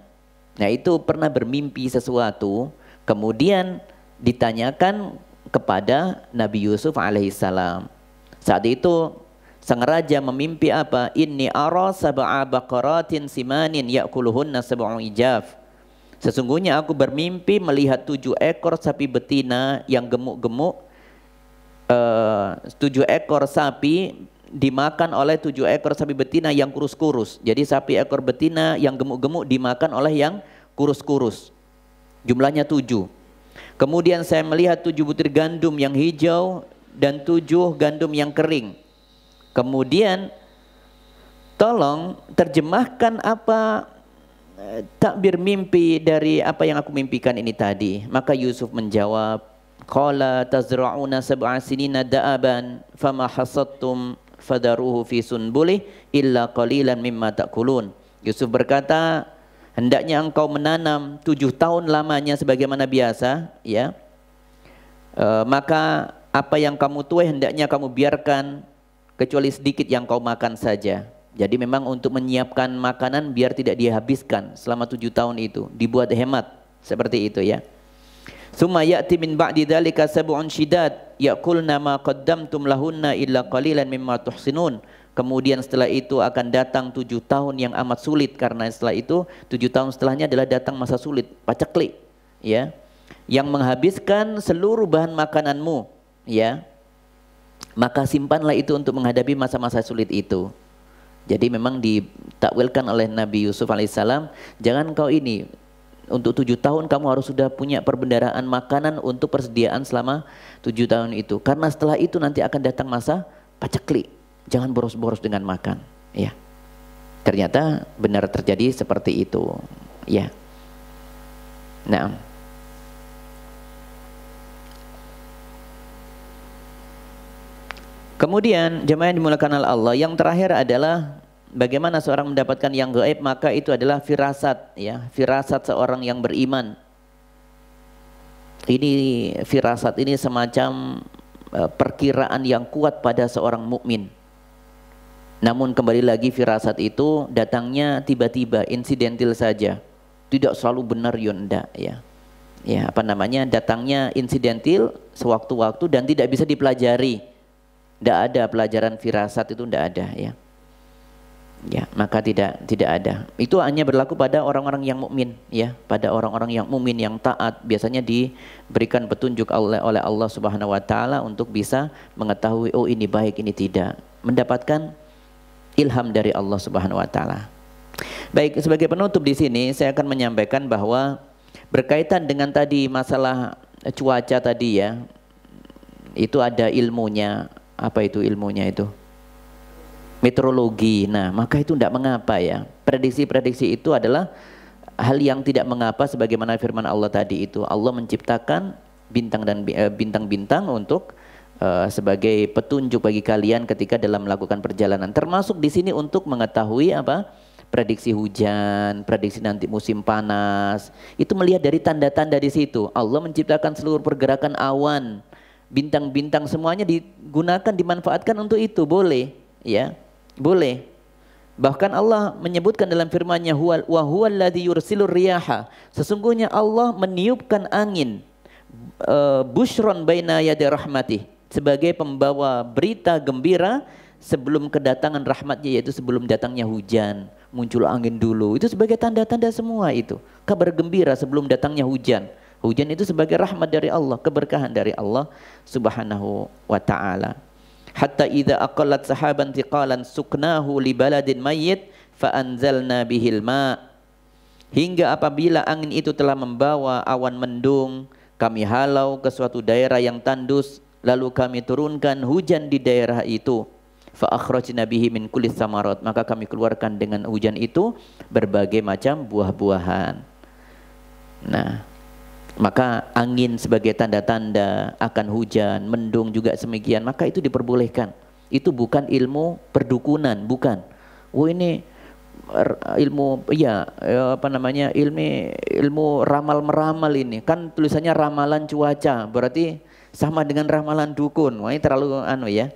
nah itu pernah bermimpi sesuatu, kemudian ditanyakan kepada Nabi Yusuf alaihissalam. Saat itu sang raja memimpi apa? Inni ara sab'a baqaratin simanin ya'kuluhunna sab'u ijaf. Sesungguhnya aku bermimpi melihat 7 ekor sapi betina yang gemuk-gemuk. 7 ekor sapi dimakan oleh 7 ekor sapi betina yang kurus-kurus. Jadi sapi ekor betina yang gemuk-gemuk dimakan oleh yang kurus-kurus. Jumlahnya 7. Kemudian saya melihat 7 butir gandum yang hijau dan 7 gandum yang kering. Kemudian tolong terjemahkan apa takbir mimpi dari apa yang aku mimpikan ini tadi. Maka Yusuf menjawab, qala tazra'una sab'a sinina da'aban fama hasadtum fadaruhu fi sunbulih illa qalilan mimma ta'kulun. Yusuf berkata, hendaknya engkau menanam 7 tahun lamanya sebagaimana biasa, ya. Maka apa yang kamu tuai hendaknya kamu biarkan, kecuali sedikit yang kau makan saja. Jadi memang untuk menyiapkan makanan biar tidak dihabiskan selama 7 tahun itu, dibuat hemat seperti itu, ya. Summa ya'ti min ba'di dzalika sab'un syidad ya'kulna ma qaddamtum lahunna illa qalilan mimma tuhsinun. Kemudian setelah itu akan datang 7 tahun yang amat sulit, karena setelah itu 7 tahun setelahnya adalah datang masa sulit, paceklik, ya, yang menghabiskan seluruh bahan makananmu, ya. Maka simpanlah itu untuk menghadapi masa-masa sulit itu. Jadi memang ditakwilkan oleh Nabi Yusuf alaihissalam, jangan kau ini untuk 7 tahun kamu harus sudah punya perbendaharaan makanan untuk persediaan selama 7 tahun itu, karena setelah itu nanti akan datang masa paceklik. Jangan boros-boros dengan makan, ya. Ternyata benar terjadi seperti itu, ya. Nah, kemudian jemaah yang dimuliakan oleh Allah, yang terakhir adalah bagaimana seorang mendapatkan yang gaib. Maka itu adalah firasat, ya, firasat seorang yang beriman. Ini firasat ini semacam perkiraan yang kuat pada seorang mukmin. Namun kembali lagi, firasat itu datangnya tiba-tiba, insidental saja, tidak selalu benar, yonda, ya. Ya, apa namanya, datangnya insidental sewaktu-waktu dan tidak bisa dipelajari. Tidak ada pelajaran firasat itu, tidak ada, ya. Ya, maka tidak ada. Itu hanya berlaku pada orang-orang yang mukmin, ya, pada orang-orang yang mukmin yang taat, biasanya diberikan petunjuk oleh Allah Subhanahu wa taala untuk bisa mengetahui, oh ini baik, ini tidak, mendapatkan ilham dari Allah Subhanahu wa taala. Baik, sebagai penutup di sini saya akan menyampaikan bahwa berkaitan dengan tadi masalah cuaca tadi, ya, itu ada ilmunya. Apa itu ilmunya itu? Meteorologi. Nah, maka itu tidak mengapa, ya. Prediksi-prediksi itu adalah hal yang tidak mengapa, sebagaimana firman Allah tadi itu. Allah menciptakan bintang dan bintang-bintang untuk sebagai petunjuk bagi kalian ketika dalam melakukan perjalanan. Termasuk di sini untuk mengetahui apa? Prediksi hujan, prediksi nanti musim panas. Itu melihat dari tanda-tanda di situ. Allah menciptakan seluruh pergerakan awan bintang-bintang semuanya digunakan, dimanfaatkan untuk itu, boleh, ya, boleh. Bahkan Allah menyebutkan dalam firman-Nya, wa huwal ladzi yursilur riyaha, sesungguhnya Allah meniupkan angin, busyron baina yaday rahmatih, sebagai pembawa berita gembira sebelum kedatangan rahmatnya, yaitu sebelum datangnya hujan, muncul angin dulu. Itu sebagai tanda-tanda semua itu. Kabar gembira sebelum datangnya hujan. Hujan itu sebagai rahmat dari Allah, keberkahan dari Allah Subhanahu wa ta'ala. Hatta idza aqallat sahaban thiqalan suknahu li baladin mayyit fa anzalna bihil ma. Hingga apabila angin itu telah membawa awan mendung, kami halau ke suatu daerah yang tandus, lalu kami turunkan hujan di daerah itu. Fa akhrajna bihi min kulli tsamarat, maka kami keluarkan dengan hujan itu berbagai macam buah-buahan. Nah, maka angin sebagai tanda-tanda akan hujan, mendung juga semikian, maka itu diperbolehkan. Itu bukan ilmu perdukunan, bukan. Oh ini ilmu, ya apa namanya, ilmu ramal meramal ini. Kan tulisannya ramalan cuaca, berarti sama dengan ramalan dukun. Wah ini terlalu ya.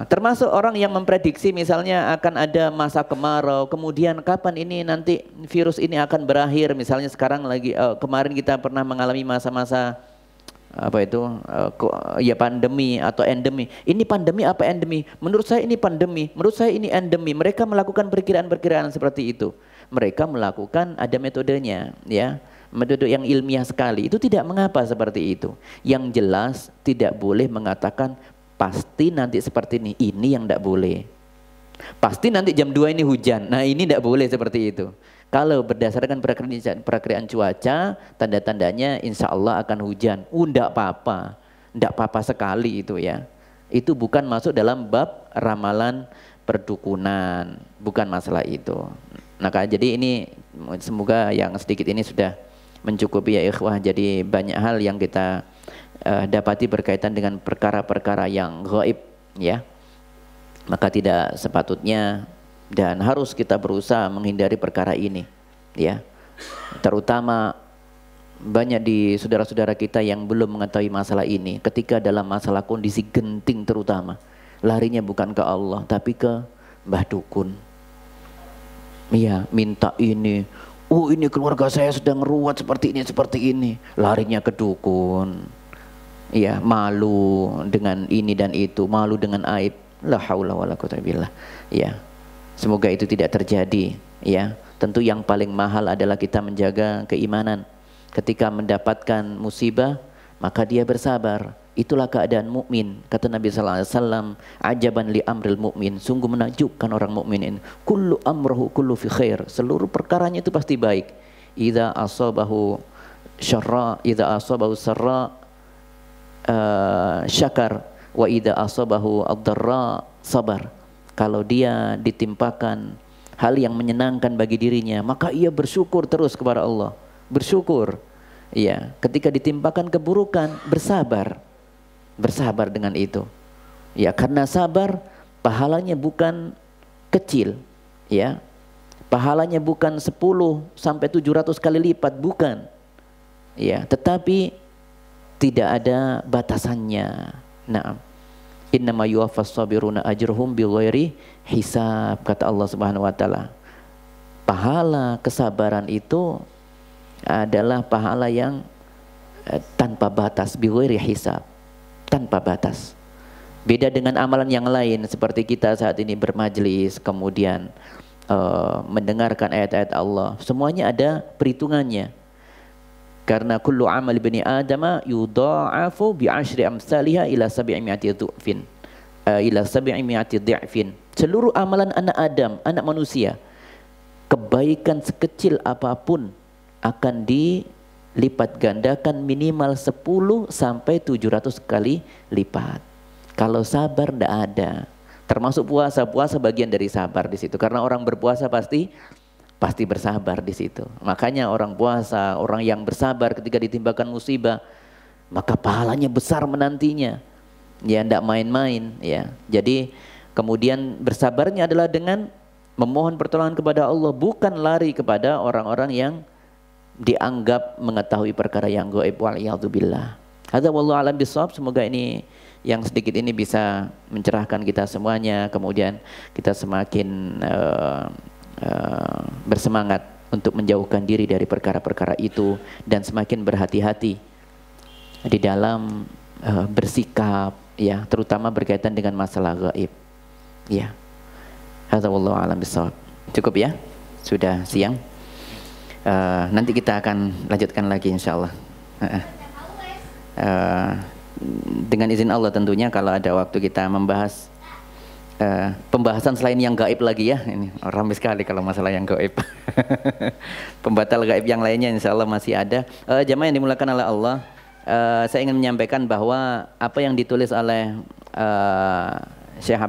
Termasuk orang yang memprediksi misalnya akan ada masa kemarau, kemudian kapan ini nanti virus ini akan berakhir. Misalnya sekarang lagi, kemarin kita pernah mengalami masa-masa apa itu, ya pandemi atau endemi. Ini pandemi apa endemi? Menurut saya ini pandemi, menurut saya ini endemi. Mereka melakukan perkiraan-perkiraan seperti itu. Mereka melakukan, ada metodenya, ya, metode yang ilmiah sekali. Itu tidak mengapa seperti itu. Yang jelas tidak boleh mengatakan pasti nanti seperti ini yang tidak boleh. Pasti nanti jam 2 ini hujan, nah ini tidak boleh seperti itu. Kalau berdasarkan perakiraan cuaca, tanda-tandanya insya Allah akan hujan. Tidak apa-apa, tidak apa-apa sekali itu ya. Itu bukan masuk dalam bab ramalan perdukunan, bukan masalah itu. Nah jadi ini semoga yang sedikit ini sudah mencukupi ya ikhwah. Jadi banyak hal yang kita dapati berkaitan dengan perkara-perkara yang gaib, ya. Maka tidak sepatutnya dan harus kita berusaha menghindari perkara ini, ya. Terutama banyak di saudara-saudara kita yang belum mengetahui masalah ini. Ketika dalam masalah kondisi genting terutama, larinya bukan ke Allah tapi ke mbah dukun. Iya, minta ini. Oh ini keluarga saya sedang ruwet seperti ini. Larinya ke dukun. Ya, malu dengan ini dan itu, malu dengan aib. La haula wala quwwata billah. Ya. Semoga itu tidak terjadi, ya. Tentu yang paling mahal adalah kita menjaga keimanan. Ketika mendapatkan musibah, maka dia bersabar. Itulah keadaan mukmin. Kata Nabi sallallahu alaihi wasallam, "Ajaban li amril mukmin." Sungguh menakjubkan orang mukmin ini. Kullu amruhu kullu fi khair. Seluruh perkaranya itu pasti baik. Idza asabahu syarra, idza asabahu sarra syakar, wa idza asabahu ad-dharra sabar. Kalau dia ditimpakan hal yang menyenangkan bagi dirinya, maka ia bersyukur terus kepada Allah. Bersyukur. Ya, ketika ditimpakan keburukan, bersabar. Bersabar dengan itu. Ya, karena sabar pahalanya bukan kecil, ya. Pahalanya bukan 10 sampai 700 kali lipat, bukan. Ya, tetapi tidak ada batasannya. Naam. Innama yuwaffas sabiruna ajruhum bighairi hisab, kata Allah Subhanahu wa taala. Pahala kesabaran itu adalah pahala yang tanpa batas, bighairi hisab, tanpa batas. Beda dengan amalan yang lain seperti kita saat ini bermajlis, kemudian mendengarkan ayat-ayat Allah, semuanya ada perhitungannya. Karena kullu amal bani adama yudha'afu bi 'ashri amsalha ila 700 dhufin. Ila 700 dhifin. Seluruh amalan anak Adam, anak manusia, kebaikan sekecil apapun akan dilipat gandakan minimal 10 sampai 700 kali lipat. Kalau sabar tidak ada. Termasuk puasa, puasa bagian dari sabar di situ. Karena orang berpuasa pasti bersabar di situ. Makanya orang puasa, orang yang bersabar ketika ditimbakan musibah, maka pahalanya besar menantinya. Ya, tidak main-main. Ya, jadi kemudian bersabarnya adalah dengan memohon pertolongan kepada Allah, bukan lari kepada orang-orang yang dianggap mengetahui perkara yang gaib, waliyadzubillah. Hadza wallahu a'lam bishawab. Semoga ini yang sedikit ini bisa mencerahkan kita semuanya, kemudian kita semakin bersemangat untuk menjauhkan diri dari perkara-perkara itu dan semakin berhati-hati di dalam bersikap, ya, terutama berkaitan dengan masalah gaib. Ya. Hadza wallahu a'lam bishawab. Cukup ya? Sudah siang. Nanti kita akan lanjutkan lagi insyaallah. Dengan izin Allah tentunya, kalau ada waktu kita membahas pembahasan selain yang gaib lagi ya. Ini ramai sekali kalau masalah yang gaib. Pembatal gaib yang lainnya insya Allah masih ada. Jamaah yang dimulakan oleh Allah, saya ingin menyampaikan bahwa apa yang ditulis oleh Syekh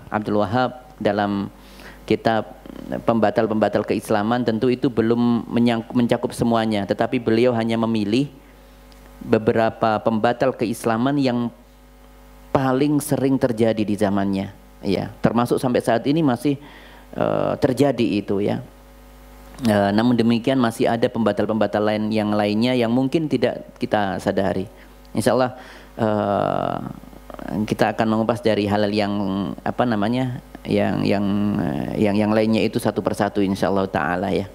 Abdul Wahab dalam kitab pembatal-pembatal keislaman, tentu itu belum mencakup semuanya, tetapi beliau hanya memilih beberapa pembatal keislaman yang paling sering terjadi di zamannya, ya, termasuk sampai saat ini masih terjadi itu, ya. Namun demikian masih ada pembatal-pembatal lain yang lainnya yang mungkin tidak kita sadari. Insya Allah kita akan mengupas dari hal yang apa namanya, yang lainnya itu satu persatu insya Allah taala, ya.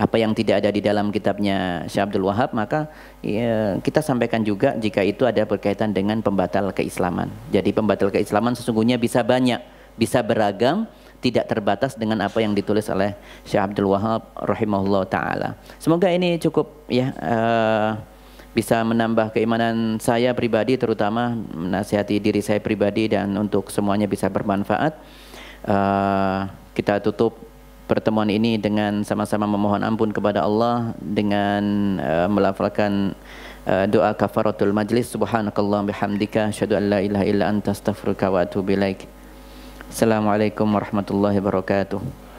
Apa yang tidak ada di dalam kitabnya Syekh Abdul Wahab, maka ya, kita sampaikan juga jika itu ada berkaitan dengan pembatal keislaman. Jadi pembatal keislaman sesungguhnya bisa banyak, bisa beragam, tidak terbatas dengan apa yang ditulis oleh Syekh Abdul Wahab rahimahullah ta'ala. Semoga ini cukup, ya, bisa menambah keimanan saya pribadi, terutama menasihati diri saya pribadi, dan untuk semuanya bisa bermanfaat. Kita tutup pertemuan ini dengan sama-sama memohon ampun kepada Allah dengan melafalkan doa kafaratul majlis. Subhanakallah bihamdika asyhadu an la ilaha illa anta astaghfiruka wa atubu ilaik. Assalamualaikum warahmatullahi wabarakatuh.